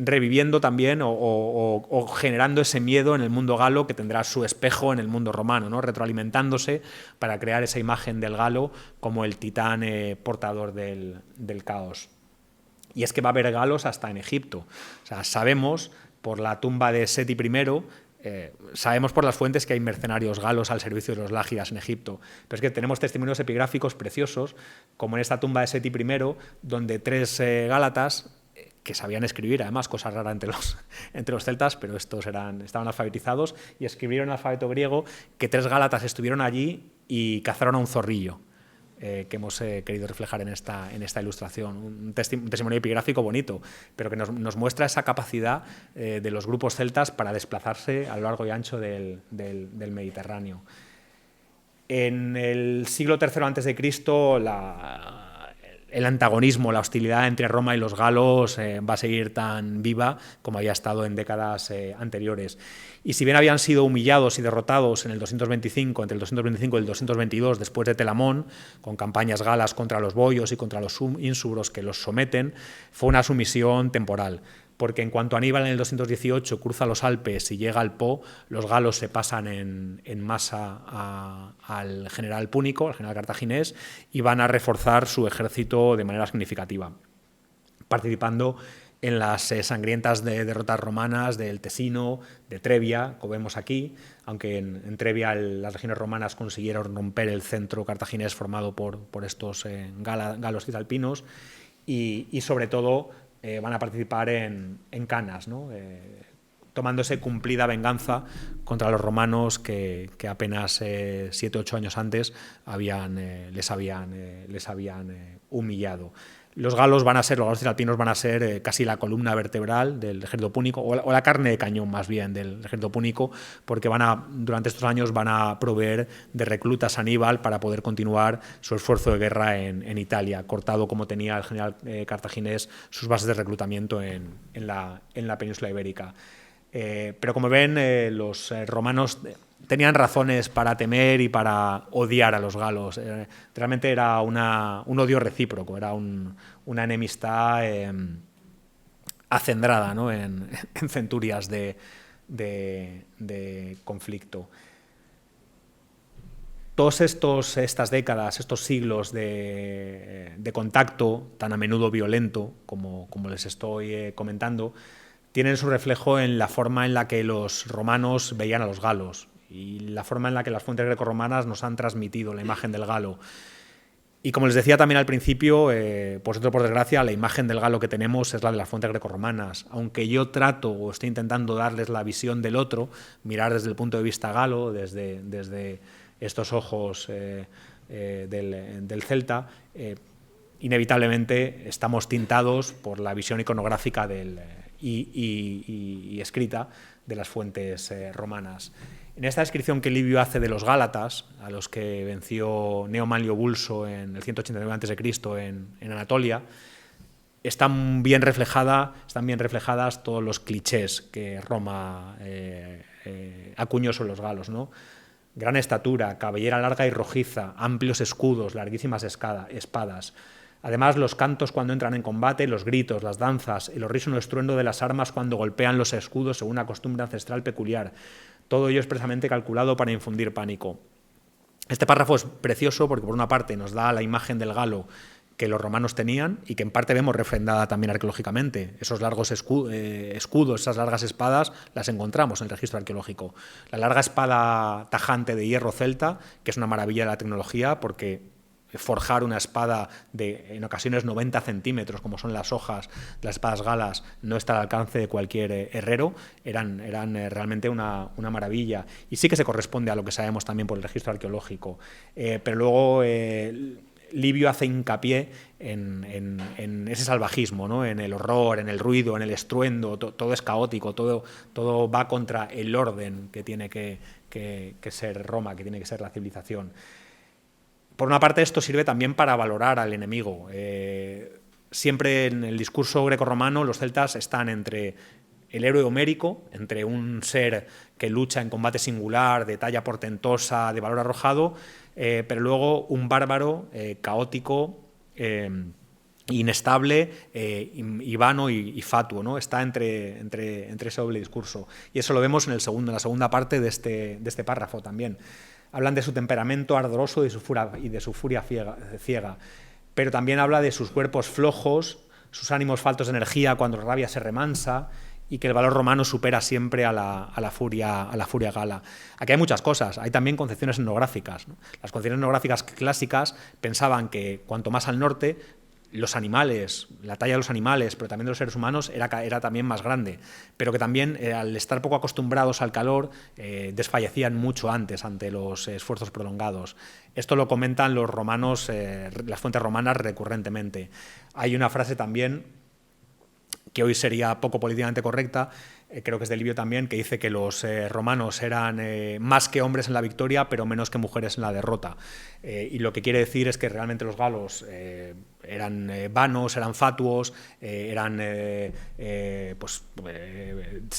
reviviendo también o generando ese miedo en el mundo galo que tendrá su espejo en el mundo romano, ¿no? Retroalimentándose para crear esa imagen del galo como el titán portador del caos. Y es que va a haber galos hasta en Egipto. O sea, sabemos por la tumba de Seti I, sabemos por las fuentes que hay mercenarios galos al servicio de los lágidas en Egipto, pero es que tenemos testimonios epigráficos preciosos, como en esta tumba de Seti I, donde 3 gálatas que sabían escribir, además, cosa rara entre los celtas, pero estos estaban alfabetizados y escribieron en alfabeto griego, que 3 gálatas estuvieron allí y cazaron a un zorrillo, que hemos querido reflejar en esta ilustración. Un testimonio epigráfico bonito, pero que nos muestra esa capacidad de los grupos celtas para desplazarse a lo largo y ancho del Mediterráneo. En el siglo III a.C., el antagonismo, la hostilidad entre Roma y los galos va a seguir tan viva como había estado en décadas anteriores. Y si bien habían sido humillados y derrotados en el 225, entre el 225 y el 222, después de Telamón, con campañas galas contra los boios y contra los ínsubros que los someten, fue una sumisión temporal. Porque en cuanto Aníbal en el 218 cruza los Alpes y llega al Po, los galos se pasan en masa al general púnico, al general cartaginés, y van a reforzar su ejército de manera significativa, participando en las sangrientas derrotas romanas del Tesino, de Trebia, como vemos aquí, aunque en Trebia las legiones romanas consiguieron romper el centro cartaginés formado por estos galos cisalpinos, y sobre todo van a participar en Canas, ¿no? Tomándose cumplida venganza contra los romanos que apenas 7 o 8 años antes les habían humillado. Los galos cisalpinos van a ser casi la columna vertebral del ejército púnico, o la carne de cañón más bien del ejército púnico, porque durante estos años van a proveer de reclutas a Aníbal para poder continuar su esfuerzo de guerra en Italia, cortado como tenía el general cartaginés sus bases de reclutamiento en la península ibérica. Pero como ven, los romanos tenían razones para temer y para odiar a los galos. Realmente era un odio recíproco, era una enemistad acendrada, ¿no? en centurias de conflicto. Todas estas décadas, estos siglos de contacto tan a menudo violento, como les estoy comentando, tienen su reflejo en la forma en la que los romanos veían a los galos y la forma en la que las fuentes grecorromanas nos han transmitido la imagen del galo. Y como les decía también al principio, por desgracia, la imagen del galo que tenemos es la de las fuentes grecorromanas. Aunque yo trato o estoy intentando darles la visión del otro, mirar desde el punto de vista galo, desde estos ojos del celta, inevitablemente estamos tintados por la visión iconográfica y escrita de las fuentes romanas. En esta descripción que Livio hace de los gálatas, a los que venció Gneo Manlio Vulso en el 189 a.C. en Anatolia, están bien reflejadas todos los clichés que Roma acuñó sobre los galos, ¿no? Gran estatura, cabellera larga y rojiza, amplios escudos, larguísimas espadas. Además, los cantos cuando entran en combate, los gritos, las danzas, el horrísono estruendo de las armas cuando golpean los escudos según una costumbre ancestral peculiar. Todo ello expresamente calculado para infundir pánico. Este párrafo es precioso porque, por una parte, nos da la imagen del galo que los romanos tenían y que en parte vemos refrendada también arqueológicamente. Esos largos escudos, esas largas espadas, las encontramos en el registro arqueológico. La larga espada tajante de hierro celta, que es una maravilla de la tecnología porque forjar una espada de en ocasiones 90 centímetros, como son las hojas de las espadas galas, no está al alcance de cualquier herrero, eran realmente una maravilla. Y sí que se corresponde a lo que sabemos también por el registro arqueológico. Pero luego Livio hace hincapié en ese salvajismo, ¿no? En el horror, en el ruido, en el estruendo, todo es caótico, todo va contra el orden que tiene que ser Roma, que tiene que ser la civilización. Por una parte, esto sirve también para valorar al enemigo. Siempre en el discurso grecorromano los celtas están entre el héroe homérico, entre un ser que lucha en combate singular, de talla portentosa, de valor arrojado, pero luego un bárbaro caótico, inestable, y vano y fatuo, ¿no? Está entre ese doble discurso. Y eso lo vemos en la segunda parte de este párrafo también. Hablan de su temperamento ardoroso y de su furia ciega, pero también habla de sus cuerpos flojos, sus ánimos faltos de energía cuando la rabia se remansa, y que el valor romano supera siempre a la furia gala. Aquí hay muchas cosas, hay también concepciones etnográficas, ¿no? Las concepciones etnográficas clásicas pensaban que cuanto más al norte, los animales, la talla de los animales, pero también de los seres humanos, era también más grande, pero que también, al estar poco acostumbrados al calor, desfallecían mucho antes ante los esfuerzos prolongados. Esto lo comentan los romanos, las fuentes romanas recurrentemente. Hay una frase también que hoy sería poco políticamente correcta, creo que es de Livio también, que dice que los romanos eran más que hombres en la victoria, pero menos que mujeres en la derrota. Y lo que quiere decir es que realmente los galos eran vanos, eran fatuos, se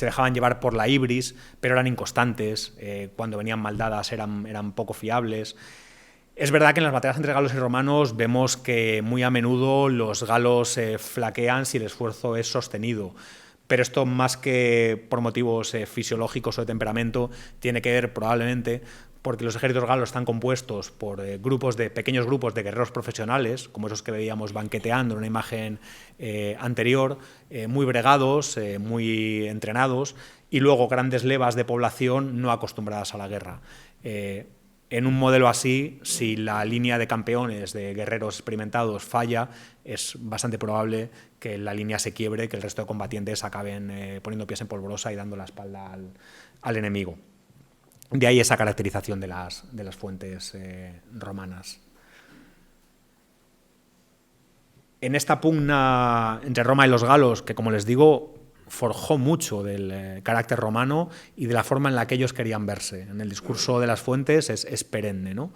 dejaban llevar por la ibris, pero eran inconstantes, cuando venían mal dadas eran poco fiables. Es verdad que en las batallas entre galos y romanos vemos que muy a menudo los galos flaquean si el esfuerzo es sostenido. Pero esto, más que por motivos fisiológicos o de temperamento, tiene que ver probablemente porque los ejércitos galos están compuestos por pequeños grupos de guerreros profesionales, como esos que veíamos banqueteando en una imagen anterior, muy bregados, muy entrenados, y luego grandes levas de población no acostumbradas a la guerra. En un modelo así, si la línea de campeones, de guerreros experimentados, falla, es bastante probable que la línea se quiebre, que el resto de combatientes acaben poniendo pies en polvorosa y dando la espalda al enemigo. De ahí esa caracterización de las fuentes romanas. En esta pugna entre Roma y los galos, que como les digo, forjó mucho del carácter romano y de la forma en la que ellos querían verse. En el discurso de las fuentes es perenne, ¿no?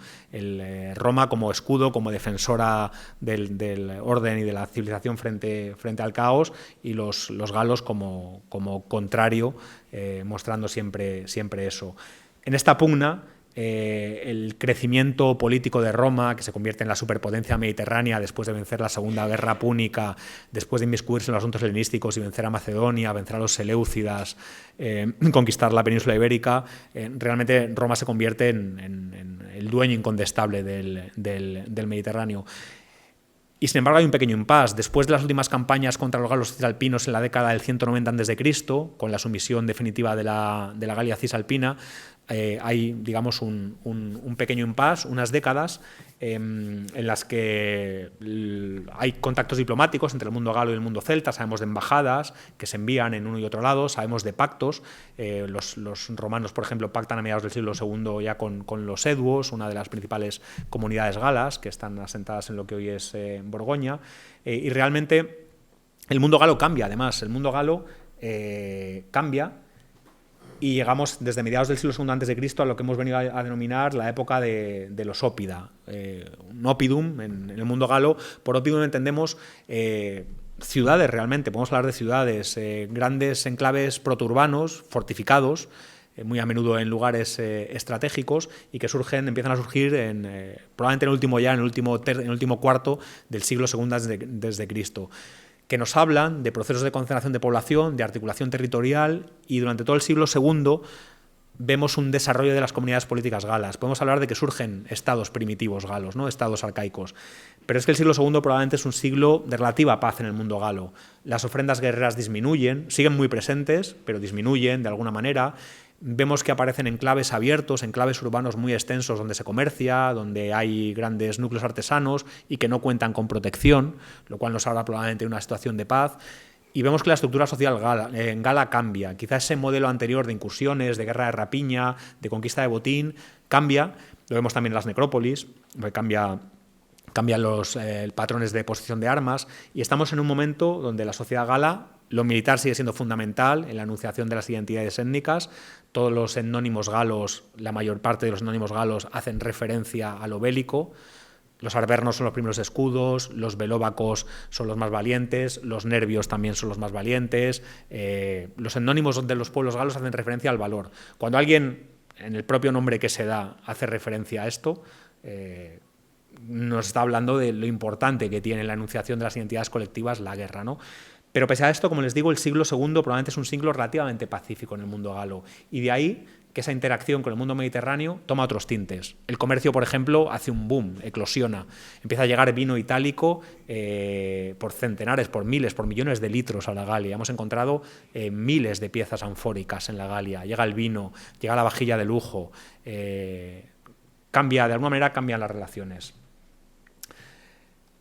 Roma como escudo, como defensora del orden y de la civilización frente al caos, y los galos como contrario, mostrando siempre eso. En esta pugna, el crecimiento político de Roma, que se convierte en la superpotencia mediterránea después de vencer la Segunda Guerra Púnica, después de inmiscuirse en los asuntos helenísticos y vencer a Macedonia, vencer a los seleucidas, conquistar la península ibérica, realmente Roma se convierte en el dueño incontestable del Mediterráneo. Y sin embargo hay un pequeño impasse. Después de las últimas campañas contra los galos cisalpinos en la década del 190 a.C., con la sumisión definitiva de la Galia cisalpina, hay, digamos, un pequeño impasse, unas décadas en las que hay contactos diplomáticos entre el mundo galo y el mundo celta. Sabemos de embajadas que se envían en uno y otro lado, sabemos de pactos. Los romanos, por ejemplo, pactan a mediados del siglo II ya con los eduos, una de las principales comunidades galas que están asentadas en lo que hoy es Borgoña. Y realmente el mundo galo cambia, además. El mundo galo cambia. Y llegamos desde mediados del siglo II a.C. a lo que hemos venido a denominar la época de los ópida. Un oppidum en el mundo galo. Por oppidum entendemos ciudades realmente, podemos hablar de ciudades, grandes enclaves protourbanos, fortificados, muy a menudo en lugares estratégicos, y que empiezan a surgir probablemente en el último cuarto del siglo II desde Cristo, que nos hablan de procesos de concentración de población, de articulación territorial, y durante todo el siglo II vemos un desarrollo de las comunidades políticas galas. Podemos hablar de que surgen estados primitivos galos, ¿no? Estados arcaicos. Pero es que el siglo II probablemente es un siglo de relativa paz en el mundo galo. Las ofrendas guerreras disminuyen, siguen muy presentes, pero disminuyen de alguna manera. Vemos que aparecen enclaves abiertos, enclaves urbanos muy extensos donde se comercia, donde hay grandes núcleos artesanos y que no cuentan con protección, lo cual nos habla probablemente de una situación de paz. Y vemos que la estructura social en Gala cambia. Quizás ese modelo anterior de incursiones, de guerra de rapiña, de conquista de botín, cambia. Lo vemos también en las necrópolis, cambian los patrones de posición de armas, y estamos en un momento donde la sociedad gala, lo militar sigue siendo fundamental en la enunciación de las identidades étnicas. Todos los etnónimos galos, la mayor parte de los etnónimos galos, hacen referencia a lo bélico. Los arvernos son los primeros escudos, los velóvacos son los más valientes, los nervios también son los más valientes. Los etnónimos de los pueblos galos hacen referencia al valor. Cuando alguien, en el propio nombre que se da, hace referencia a esto, nos está hablando de lo importante que tiene la enunciación de las identidades colectivas la guerra, ¿no? Pero pese a esto, como les digo, el siglo II probablemente es un siglo relativamente pacífico en el mundo galo, y de ahí que esa interacción con el mundo mediterráneo toma otros tintes. El comercio, por ejemplo, hace un boom, eclosiona. Empieza a llegar vino itálico por centenares, por miles, por millones de litros a la Galia. Hemos encontrado miles de piezas anfóricas en la Galia. Llega el vino, llega la vajilla de lujo. De alguna manera cambian las relaciones.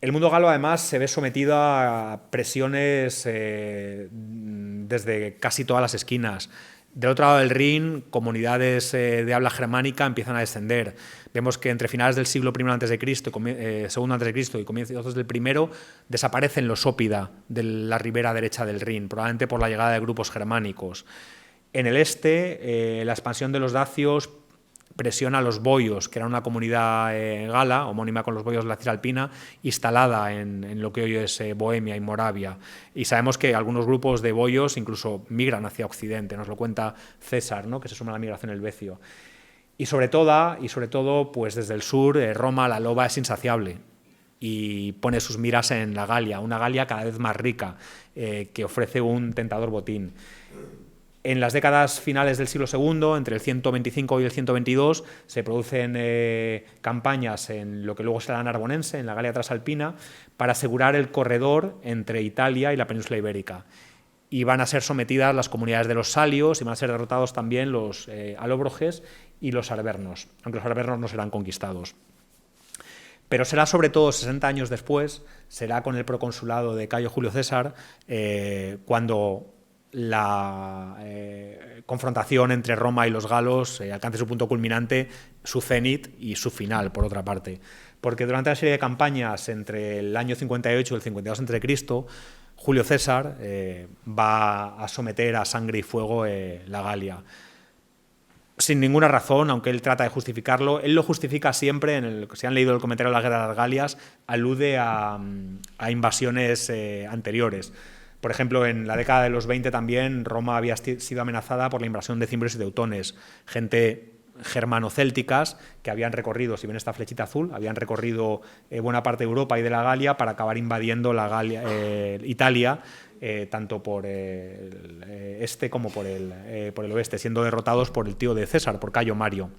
El mundo galo, además, se ve sometido a presiones desde casi todas las esquinas. Del otro lado del Rin, comunidades de habla germánica empiezan a descender. Vemos que entre finales del siglo I a.C., segundo a.C. y comienzos del primero desaparecen los ópida de la ribera derecha del Rin, probablemente por la llegada de grupos germánicos. En el este, la expansión de los dacios presiona a los boios, que era una comunidad gala, homónima con los boios de la Cisalpina, instalada en lo que hoy es Bohemia y Moravia. Y sabemos que algunos grupos de boios incluso migran hacia Occidente, nos lo cuenta César, ¿no?, que se suma a la migración helvecio. Y sobre todo, pues desde el sur, Roma, la loba es insaciable y pone sus miras en la Galia, una Galia cada vez más rica, que ofrece un tentador botín. En las décadas finales del siglo II, entre el 125 y el 122, se producen campañas en lo que luego será la Narbonense, en la Galia Trasalpina, para asegurar el corredor entre Italia y la península ibérica. Y van a ser sometidas las comunidades de los salios y van a ser derrotados también los alóbroges y los arvernos, aunque los arvernos no serán conquistados. Pero será sobre todo 60 años después, será con el proconsulado de Cayo Julio César, cuando la confrontación entre Roma y los galos alcanza su punto culminante, su cenit y su final, por otra parte. Porque durante la serie de campañas entre el año 58 y el 52 a.C., Julio César va a someter a sangre y fuego la Galia. Sin ninguna razón, aunque él trata de justificarlo, él lo justifica siempre, si han leído el comentario de la Guerra de las Galias, alude a invasiones anteriores. Por ejemplo, en la década de los 20 también Roma había sido amenazada por la invasión de cimbrios y teutones, gente germano-célticas que habían recorrido, si ven esta flechita azul, habían recorrido buena parte de Europa y de la Galia para acabar invadiendo la Galia, Italia, tanto por el este como por el oeste, siendo derrotados por el tío de César, por Cayo Mario.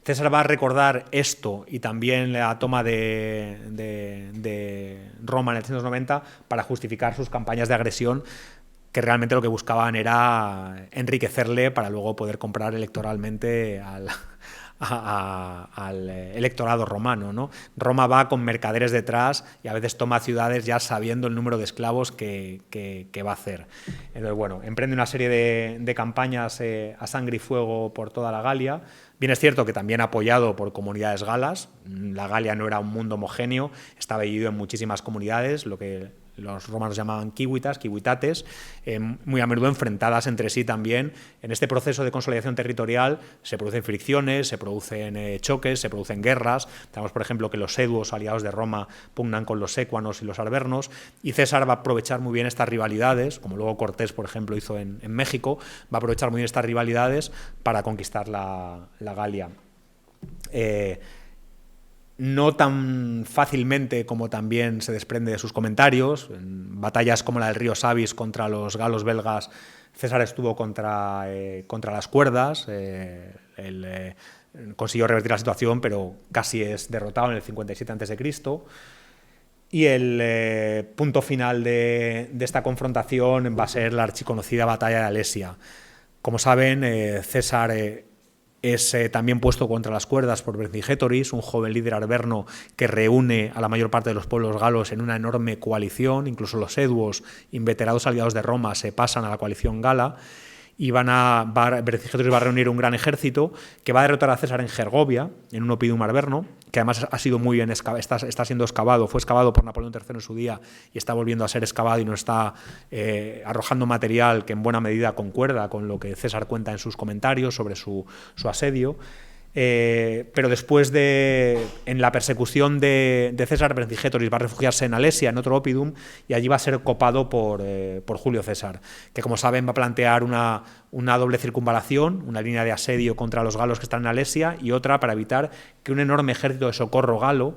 César va a recordar esto y también la toma de Roma en el 390 para justificar sus campañas de agresión, que realmente lo que buscaban era enriquecerle para luego poder comprar electoralmente al electorado romano, ¿no? Roma va con mercaderes detrás y a veces toma ciudades ya sabiendo el número de esclavos que va a hacer. Entonces, bueno, emprende una serie de campañas a sangre y fuego por toda la Galia. Bien es cierto que también apoyado por comunidades galas. La Galia no era un mundo homogéneo, estaba dividido en muchísimas comunidades, lo que los romanos llamaban kiwitas, kiwitates, muy a menudo enfrentadas entre sí también. En este proceso de consolidación territorial se producen fricciones, se producen choques, se producen guerras. Tenemos, por ejemplo, que los seduos, aliados de Roma, pugnan con los sécuanos y los arvernos, y César va a aprovechar muy bien estas rivalidades, como luego Cortés, por ejemplo, hizo en México, va a aprovechar muy bien estas rivalidades para conquistar la Galia. No tan fácilmente como también se desprende de sus comentarios. En batallas como la del río Sabis contra los galos belgas, César estuvo contra las cuerdas. Consiguió revertir la situación, pero casi es derrotado en el 57 a.C. Y el punto final de esta confrontación va a ser la archiconocida batalla de Alesia. Como saben, César es también puesto contra las cuerdas por Vercingetorix, un joven líder arverno que reúne a la mayor parte de los pueblos galos en una enorme coalición. Incluso los seduos, inveterados aliados de Roma, se pasan a la coalición gala, y Vercingetorix va a reunir un gran ejército que va a derrotar a César en Gergovia, en un oppidum arverno, que además ha sido muy bien está siendo excavado, fue excavado por Napoleón III en su día y está volviendo a ser excavado y nos está arrojando material que en buena medida concuerda con lo que César cuenta en sus comentarios sobre su asedio. Pero después en la persecución de César, Vercingetorix va a refugiarse en Alesia, en otro oppidum, y allí va a ser copado por Julio César, que, como saben, va a plantear una doble circunvalación, una línea de asedio contra los galos que están en Alesia y otra para evitar que un enorme ejército de socorro galo,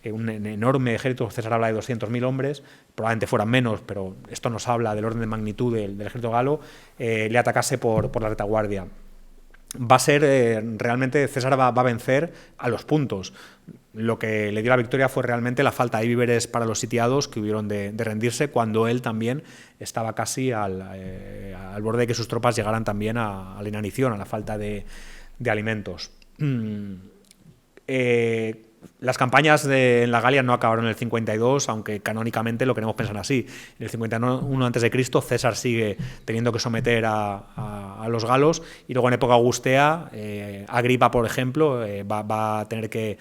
un enorme ejército, César habla de 200.000 hombres, probablemente fueran menos, pero esto nos habla del orden de magnitud del ejército galo, le atacase por la retaguardia. Va a ser realmente, César va a vencer a los puntos. Lo que le dio la victoria fue realmente la falta de víveres para los sitiados, que hubieron de rendirse cuando él también estaba casi al borde de que sus tropas llegaran también a la inanición, a la falta de alimentos. Las campañas en la Galia no acabaron en el 52, aunque canónicamente lo queremos pensar así. En el 51 a.C. César sigue teniendo que someter a los galos, y luego en época augustea, Agripa, por ejemplo, va a tener que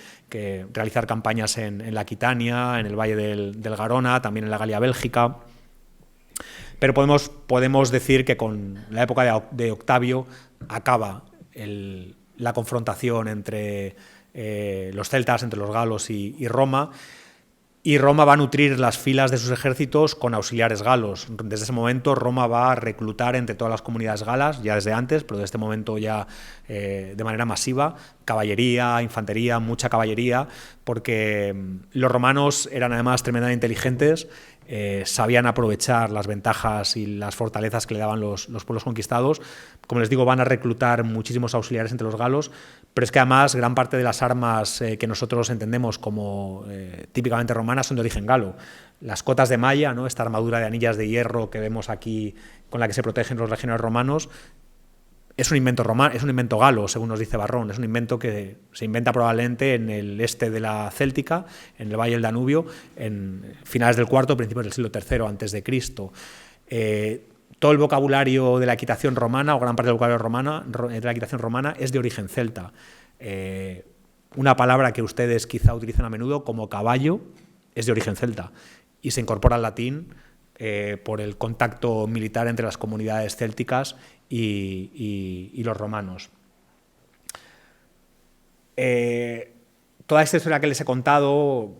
realizar campañas en la Aquitania, en el Valle del Garona, también en la Galia Bélgica. Pero podemos decir que con la época de Octavio acaba la confrontación entre los celtas, entre los galos y Roma, y Roma va a nutrir las filas de sus ejércitos con auxiliares galos. Desde ese momento Roma va a reclutar entre todas las comunidades galas, ya desde antes, pero desde este momento ya de manera masiva, caballería, infantería, mucha caballería, porque los romanos eran además tremendamente inteligentes, sabían aprovechar las ventajas y las fortalezas que le daban los pueblos conquistados. Como les digo, van a reclutar muchísimos auxiliares entre los galos, pero es que además gran parte de las armas que nosotros entendemos como típicamente romanas son de origen galo. Las cotas de malla, ¿no?, esta armadura de anillas de hierro que vemos aquí con la que se protegen los legionarios romanos, es un invento romano, es un invento galo, según nos dice Varrón. Es un invento que se inventa probablemente en el este de la Céltica, en el Valle del Danubio, en finales del IV, principios del siglo III antes de Cristo. Todo el vocabulario de la equitación romana, o gran parte del vocabulario de la equitación romana, es de origen celta. Una palabra que ustedes quizá utilizan a menudo, como caballo, es de origen celta y se incorpora al latín por el contacto militar entre las comunidades célticas y los romanos. Toda esta historia que les he contado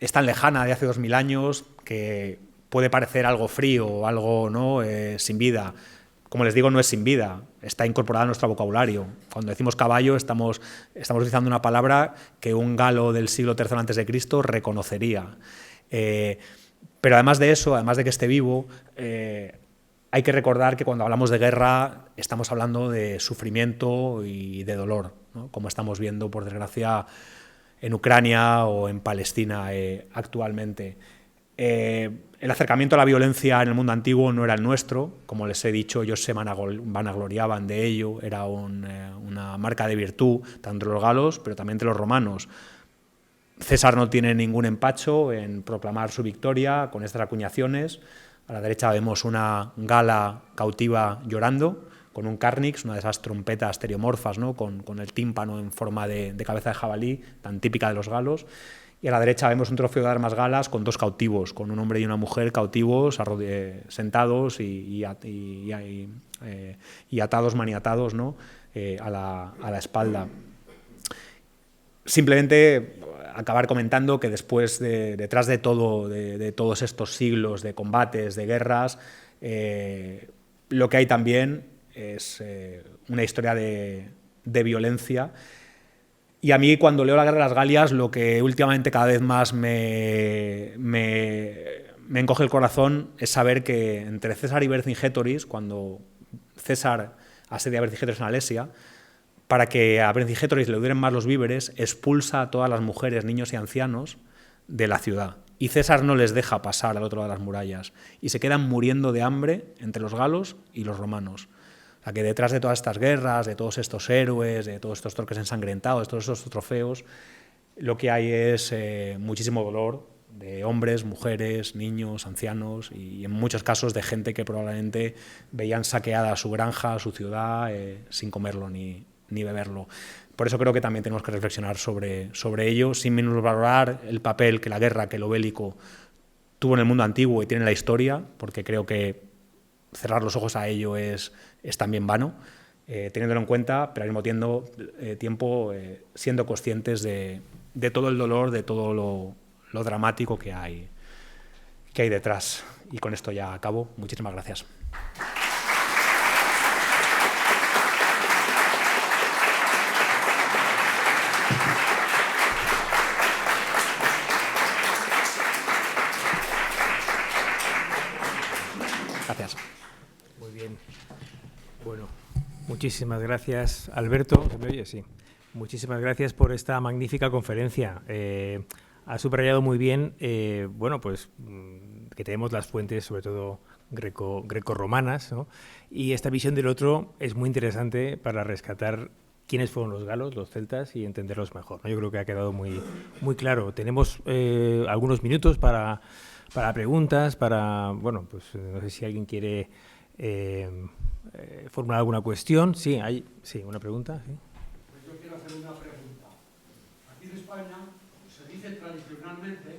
es tan lejana, de hace 2000 años, que puede parecer algo frío, algo, ¿no?, sin vida. Como les digo, no es sin vida, está incorporada a nuestro vocabulario. Cuando decimos caballo estamos utilizando una palabra que un galo del siglo III a.C. reconocería. Pero además de eso, además de que esté vivo, hay que recordar que cuando hablamos de guerra estamos hablando de sufrimiento y de dolor, ¿no?, como estamos viendo, por desgracia, en Ucrania o en Palestina actualmente. El acercamiento a la violencia en el mundo antiguo no era el nuestro. Como les he dicho, ellos se vanagloriaban de ello, era una marca de virtud, tanto entre los galos, pero también entre los romanos. César no tiene ningún empacho en proclamar su victoria con estas acuñaciones. A la derecha vemos una gala cautiva llorando, con un carnix, una de esas trompetas teriomorfas, ¿no?, con el tímpano en forma de cabeza de jabalí, tan típica de los galos. Y a la derecha vemos un trofeo de armas galas con dos cautivos, con un hombre y una mujer cautivos, sentados y atados, maniatados, ¿no?, a la espalda. Simplemente acabar comentando que después detrás de todos estos siglos de combates, de guerras, lo que hay también es una historia de violencia. Y a mí, cuando leo la Guerra de las Galias, lo que últimamente cada vez más me encoge el corazón es saber que entre César y Vercingetorix, cuando César asedia a Vercingetorix en Alesia, para que a Vercingetorix le duren más los víveres, expulsa a todas las mujeres, niños y ancianos de la ciudad. Y César no les deja pasar al otro lado de las murallas. Y se quedan muriendo de hambre entre los galos y los romanos. O sea, que detrás de todas estas guerras, de todos estos héroes, de todos estos torques ensangrentados, de todos estos trofeos, lo que hay es muchísimo dolor de hombres, mujeres, niños, ancianos y en muchos casos de gente que probablemente veían saqueada su granja, su ciudad, sin comerlo ni beberlo. Por eso creo que también tenemos que reflexionar sobre ello, sin minusvalorar el papel que la guerra, que lo bélico tuvo en el mundo antiguo y tiene en la historia, porque creo que cerrar los ojos a ello es también vano, teniéndolo en cuenta, pero al mismo tiempo siendo conscientes de todo el dolor, de todo lo dramático que hay detrás. Y con esto ya acabo. Muchísimas gracias. Gracias. Muy bien. Bueno, muchísimas gracias, Alberto. ¿Me oye? Sí. Muchísimas gracias por esta magnífica conferencia. Ha subrayado muy bien, bueno, pues que tenemos las fuentes, sobre todo greco-romanas, ¿no? Y esta visión del otro es muy interesante para rescatar quiénes fueron los galos, los celtas, y entenderlos mejor, ¿no? Yo creo que ha quedado muy, muy claro. Tenemos algunos minutos para preguntas, bueno, pues no sé si alguien quiere formular alguna cuestión. Sí, hay una pregunta. ¿Sí? Pues yo quiero hacer una pregunta. Aquí en España se dice tradicionalmente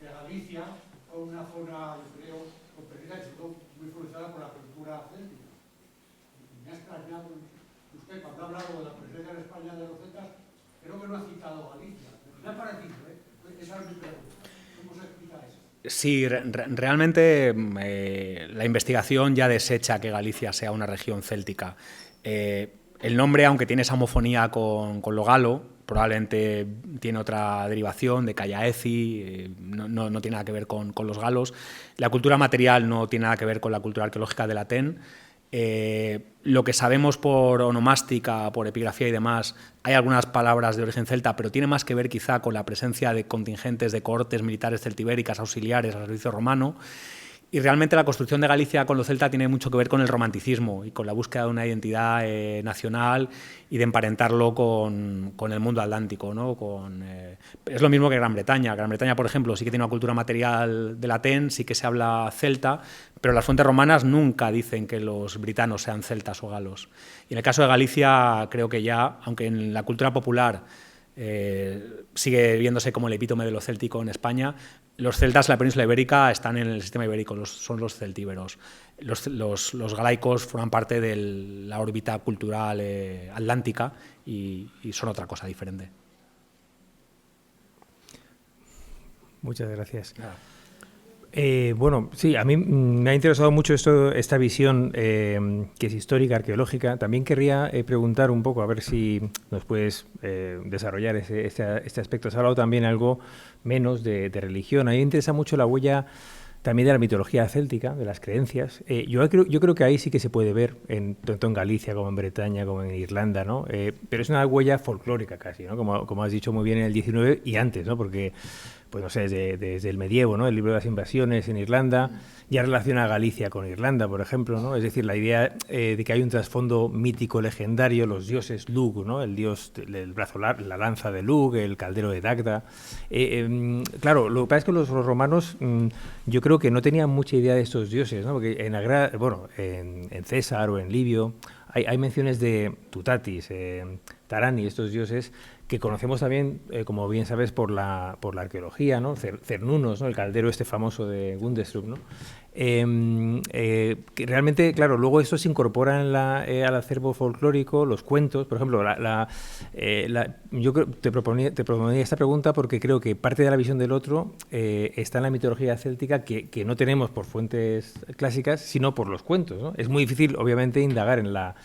que Galicia es una zona, yo creo, competida y sobre todo muy influenciada por la cultura céltica. Y me ha extrañado usted cuando ha hablado de la presencia en España de los celtas, creo que no ha citado Galicia. Me ha parecido, esa es mi pregunta. ¿Cómo se explica eso? Sí, realmente la investigación ya desecha que Galicia sea una región céltica. El nombre, aunque tiene esa homofonía con lo galo, probablemente tiene otra derivación de Callaeci, no tiene nada que ver con los galos. La cultura material no tiene nada que ver con la cultura arqueológica del Aten. Lo que sabemos por onomástica, por epigrafía y demás, hay algunas palabras de origen celta, pero tiene más que ver quizá con la presencia de contingentes de cohortes militares celtibéricas auxiliares al servicio romano. Y realmente la construcción de Galicia con lo celta tiene mucho que ver con el romanticismo y con la búsqueda de una identidad nacional y de emparentarlo con el mundo atlántico, ¿no? Es lo mismo que Gran Bretaña. Gran Bretaña, por ejemplo, sí que tiene una cultura material del Aten, sí que se habla celta, pero las fuentes romanas nunca dicen que los britanos sean celtas o galos. Y en el caso de Galicia, creo que ya, aunque en la cultura popular sigue viéndose como el epítome de lo céltico en España, los celtas en la península ibérica están en el sistema ibérico, son los celtíberos. Los galaicos forman parte de la órbita cultural atlántica y son otra cosa diferente. Muchas gracias. Bueno, sí, a mí me ha interesado mucho esta visión que es histórica, arqueológica. También querría preguntar un poco, a ver si nos puedes desarrollar este aspecto. Has hablado también algo menos de religión. A mí me interesa mucho la huella también de la mitología céltica, de las creencias. Yo creo que ahí sí que se puede ver, tanto en Galicia como en Bretaña, como en Irlanda, ¿no? Pero es una huella folclórica casi, ¿no? Como has dicho muy bien en el 19 y antes, ¿no? Porque pues no sé, desde el medievo, ¿no? El libro de las invasiones en Irlanda ya relaciona a Galicia con Irlanda, por ejemplo, ¿no? Es decir, la idea de que hay un trasfondo mítico legendario, los dioses Lugh, ¿no? El dios del brazo, la lanza de Lugh, el caldero de Dagda. Claro, lo que pasa es que los romanos yo creo que no tenían mucha idea de estos dioses, ¿no? Porque en César o en Livio hay menciones de Tutatis, Tarani, estos dioses que conocemos también, como bien sabes, por la arqueología, ¿no? Cernunnos, ¿no? El caldero este famoso de Gundestrup, ¿no? Que realmente, claro, luego esto se incorpora al acervo folclórico, los cuentos, por ejemplo, yo te proponía esta pregunta porque creo que parte de la visión del otro está en la mitología céltica que no tenemos por fuentes clásicas, sino por los cuentos, ¿no? Es muy difícil, obviamente, indagar en la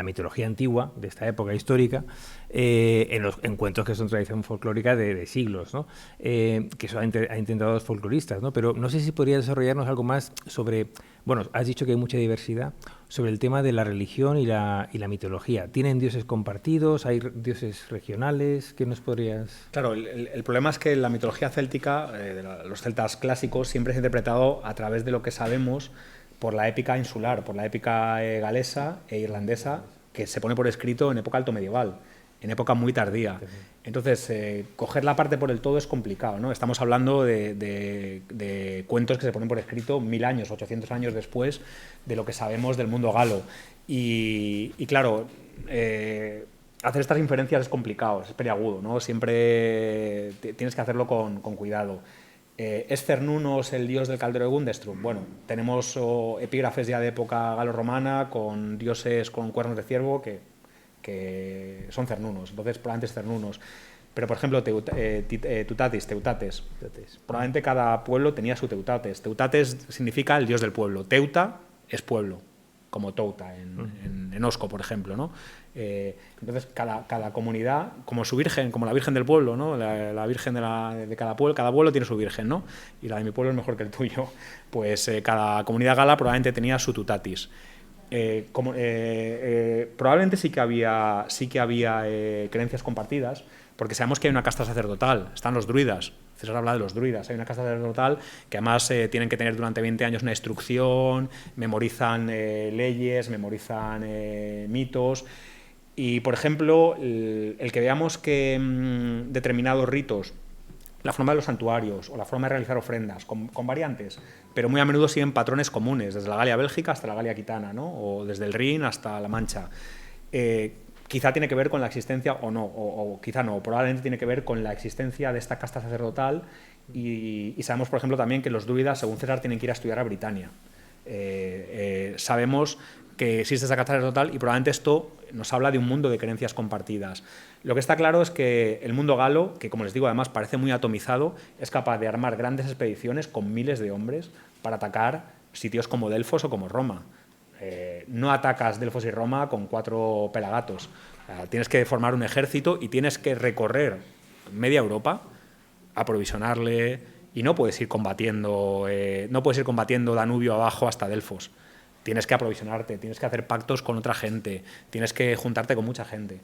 mitología antigua de esta época histórica, en cuentos que son tradición folclórica de siglos, ¿no? Que solamente han intentado los folcloristas, ¿no? Pero no sé si podría desarrollarnos algo más sobre, bueno, has dicho que hay mucha diversidad, sobre el tema de la religión y la mitología. ¿Tienen dioses compartidos? ¿Hay dioses regionales? ¿Qué nos podrías...? Claro, el problema es que la mitología céltica, de los celtas clásicos, siempre es interpretado a través de lo que sabemos por la épica insular, por la épica galesa e irlandesa, que se pone por escrito en época altomedieval, en época muy tardía. Entonces, coger la parte por el todo es complicado, ¿no? Estamos hablando de cuentos que se ponen por escrito 1000 años, 800 años después de lo que sabemos del mundo galo. Y claro, hacer estas inferencias es complicado, es peliagudo, ¿no? Siempre tienes que hacerlo con cuidado. ¿Es Cernunnos el dios del caldero de Gundestrup? Bueno, tenemos epígrafes ya de época galo-romana con dioses con cuernos de ciervo que son Cernunnos, entonces probablemente es Cernunnos. Pero, por ejemplo, Teutates, probablemente cada pueblo tenía su Teutates. Teutates significa el dios del pueblo. Teuta es pueblo, como Touta en Osco, por ejemplo, ¿no? Entonces, cada comunidad, como su virgen, como la virgen del pueblo, ¿no? La virgen de cada pueblo tiene su virgen, ¿no? Y la de mi pueblo es mejor que el tuyo. Pues cada comunidad gala probablemente tenía su Tutatis. Probablemente sí que había creencias compartidas, porque sabemos que hay una casta sacerdotal, están los druidas. César habla de los druidas, hay una casta sacerdotal que además tienen que tener durante 20 años una instrucción, memorizan leyes, memorizan mitos. Y, por ejemplo, el que veamos que determinados ritos, la forma de los santuarios o la forma de realizar ofrendas, con variantes, pero muy a menudo siguen patrones comunes, desde la Galia bélgica hasta la Galia aquitana, ¿no? O desde el Rin hasta la Mancha. Quizá tiene que ver con la existencia, o no, o quizá no, probablemente tiene que ver con la existencia de esta casta sacerdotal y sabemos, por ejemplo, también que los druidas, según César, tienen que ir a estudiar a Britania. Sabemos que existe esa casta sacerdotal y probablemente esto nos habla de un mundo de creencias compartidas. Lo que está claro es que el mundo galo, que como les digo además parece muy atomizado, es capaz de armar grandes expediciones con miles de hombres para atacar sitios como Delfos o como Roma. No atacas Delfos y Roma con 4 pelagatos. Tienes que formar un ejército y tienes que recorrer media Europa, aprovisionarle, y no puedes ir combatiendo Danubio abajo hasta Delfos. Tienes que aprovisionarte, tienes que hacer pactos con otra gente, tienes que juntarte con mucha gente.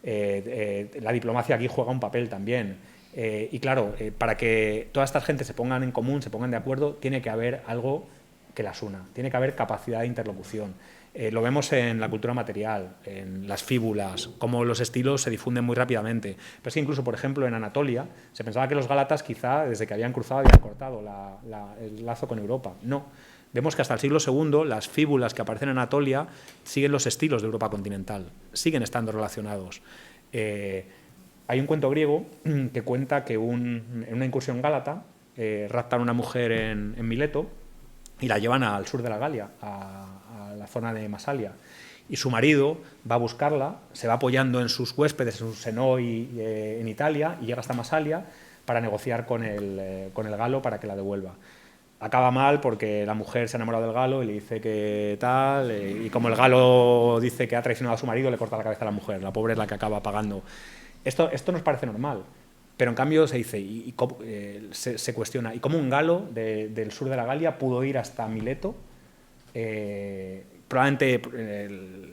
La diplomacia aquí juega un papel también. Y claro, para que toda esta gente se pongan en común, se pongan de acuerdo, tiene que haber algo que las una, tiene que haber capacidad de interlocución. Lo vemos en la cultura material, en las fíbulas, cómo los estilos se difunden muy rápidamente. Pero es que incluso, por ejemplo, en Anatolia, se pensaba que los gálatas quizá, desde que habían cruzado, habían cortado el lazo con Europa. No. Vemos que hasta el siglo II las fíbulas que aparecen en Anatolia siguen los estilos de Europa continental, siguen estando relacionados. Hay un cuento griego que cuenta que en una incursión gálata raptan a una mujer en Mileto y la llevan al sur de la Galia, a la zona de Masalia. Y su marido va a buscarla, se va apoyando en sus huéspedes, en su senoi en Italia, y llega hasta Masalia para negociar con el galo para que la devuelva. Acaba mal porque la mujer se ha enamorado del galo y le dice que tal, y como el galo dice que ha traicionado a su marido, le corta la cabeza a la mujer. La pobre es la que acaba pagando. Esto nos parece normal, pero en cambio se dice, se cuestiona, ¿y cómo un galo del sur de la Galia pudo ir hasta Mileto? Probablemente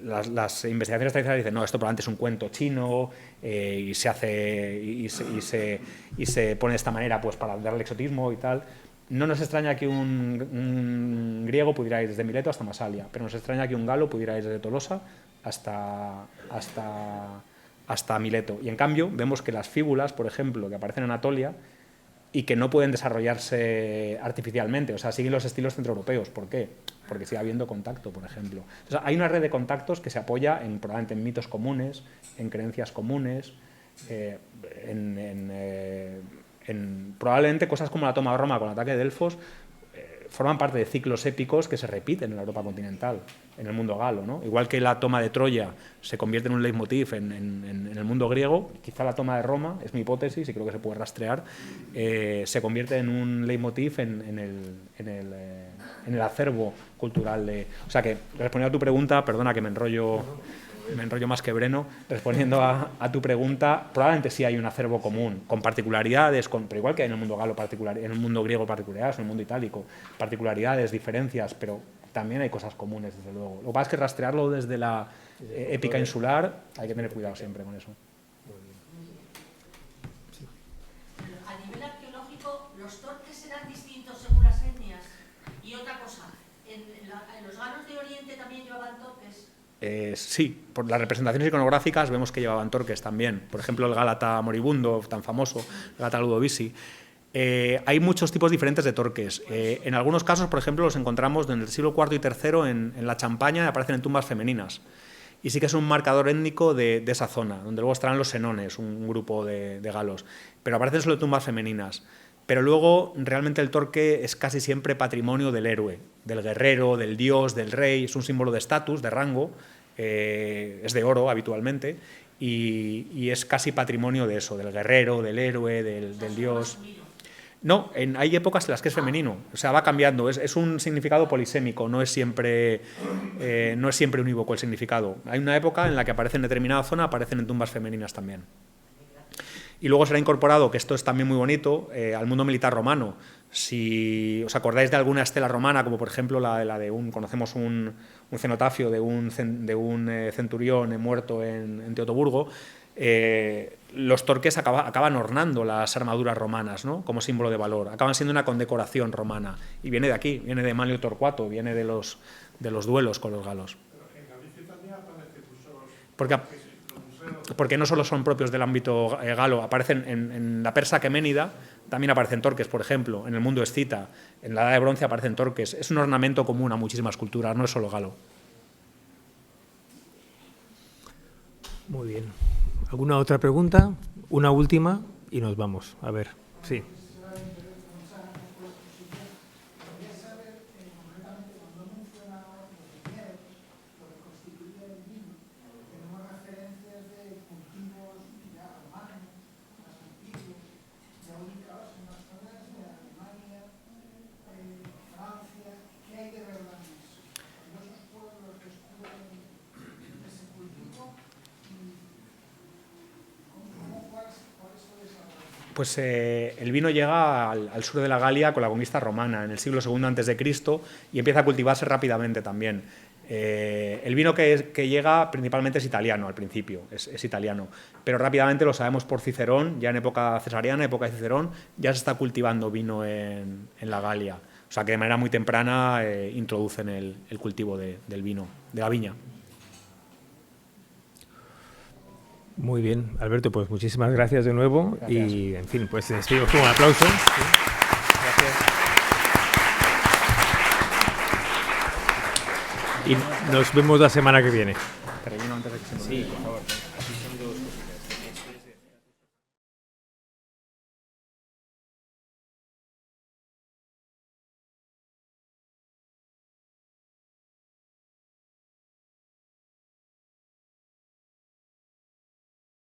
las investigaciones tradicionales dicen, no, esto probablemente es un cuento chino y se pone de esta manera pues para darle exotismo y tal. No nos extraña que un griego pudiera ir desde Mileto hasta Masalia, pero nos extraña que un galo pudiera ir desde Tolosa hasta Mileto. Y en cambio vemos que las fíbulas, por ejemplo, que aparecen en Anatolia y que no pueden desarrollarse artificialmente, o sea, siguen los estilos centroeuropeos. ¿Por qué? Porque sigue habiendo contacto, por ejemplo. O sea, hay una red de contactos que se apoya probablemente en mitos comunes, en creencias comunes, probablemente cosas como la toma de Roma con el ataque de Delfos forman parte de ciclos épicos que se repiten en la Europa continental, en el mundo galo, ¿no? Igual que la toma de Troya se convierte en un leitmotiv en el mundo griego, quizá la toma de Roma, es mi hipótesis y creo que se puede rastrear, se convierte en un leitmotiv en el acervo cultural. O sea que, respondiendo a tu pregunta, perdona que me enrollo más que Breno, respondiendo a tu pregunta, probablemente sí hay un acervo común, con particularidades, pero igual que hay en el mundo galo en el mundo griego particularidades, en el mundo itálico, particularidades, diferencias, pero también hay cosas comunes, desde luego. Lo que pasa es que rastrearlo desde la épica insular hay que tener cuidado siempre con eso. A nivel arqueológico, los torques serán distintos según las etnias. Y otra cosa, en los galos de Oriente también llevaban torques. Sí, por las representaciones iconográficas vemos que llevaban torques también. Por ejemplo, el Gálata moribundo, tan famoso, el Gálata Ludovisi. Hay muchos tipos diferentes de torques. En algunos casos, por ejemplo, los encontramos en el siglo IV y III en la Champaña, y aparecen en tumbas femeninas. Y sí que es un marcador étnico de esa zona, donde luego estarán los senones, un grupo de galos. Pero aparecen solo tumbas femeninas. Pero luego, realmente el torque es casi siempre patrimonio del héroe, del guerrero, del dios, del rey. Es un símbolo de estatus, de rango, es de oro habitualmente, y es casi patrimonio de eso, del guerrero, del héroe, del dios. No, hay épocas en las que es femenino, o sea, va cambiando, es un significado polisémico, no es siempre unívoco el significado. Hay una época en la que aparece en determinada zona, aparecen en tumbas femeninas también. Y luego será incorporado, que esto es también muy bonito, al mundo militar romano. Si os acordáis de alguna estela romana, como por ejemplo conocemos un cenotafio de un centurión muerto en Teutoburgo, los torques acaban ornando las armaduras romanas, ¿no? Como símbolo de valor, acaban siendo una condecoración romana. Y viene de aquí, viene de Manlio Torcuato, viene de los duelos con los galos. Pero en Galicia también aparecen muchos... Porque porque no solo son propios del ámbito galo, aparecen en la persa aqueménida, también aparecen torques, por ejemplo, en el mundo escita, en la Edad de Bronce aparecen torques. Es un ornamento común a muchísimas culturas, no es solo galo. Muy bien. ¿Alguna otra pregunta? Una última y nos vamos. A ver, sí. Pues el vino llega al sur de la Galia con la conquista romana, en el siglo II a.C., y empieza a cultivarse rápidamente también. El vino que llega principalmente es italiano al principio, es italiano, pero rápidamente lo sabemos por Cicerón, ya en época cesariana, época de Cicerón, ya se está cultivando vino en la Galia. O sea que de manera muy temprana introducen el cultivo del vino, de la viña. Muy bien, Alberto, pues muchísimas gracias de nuevo. Gracias. Y, en fin, pues despedimos con un aplauso. Gracias. Y nos vemos la semana que viene. Te relleno antes de que se me olvide. Sí, por favor.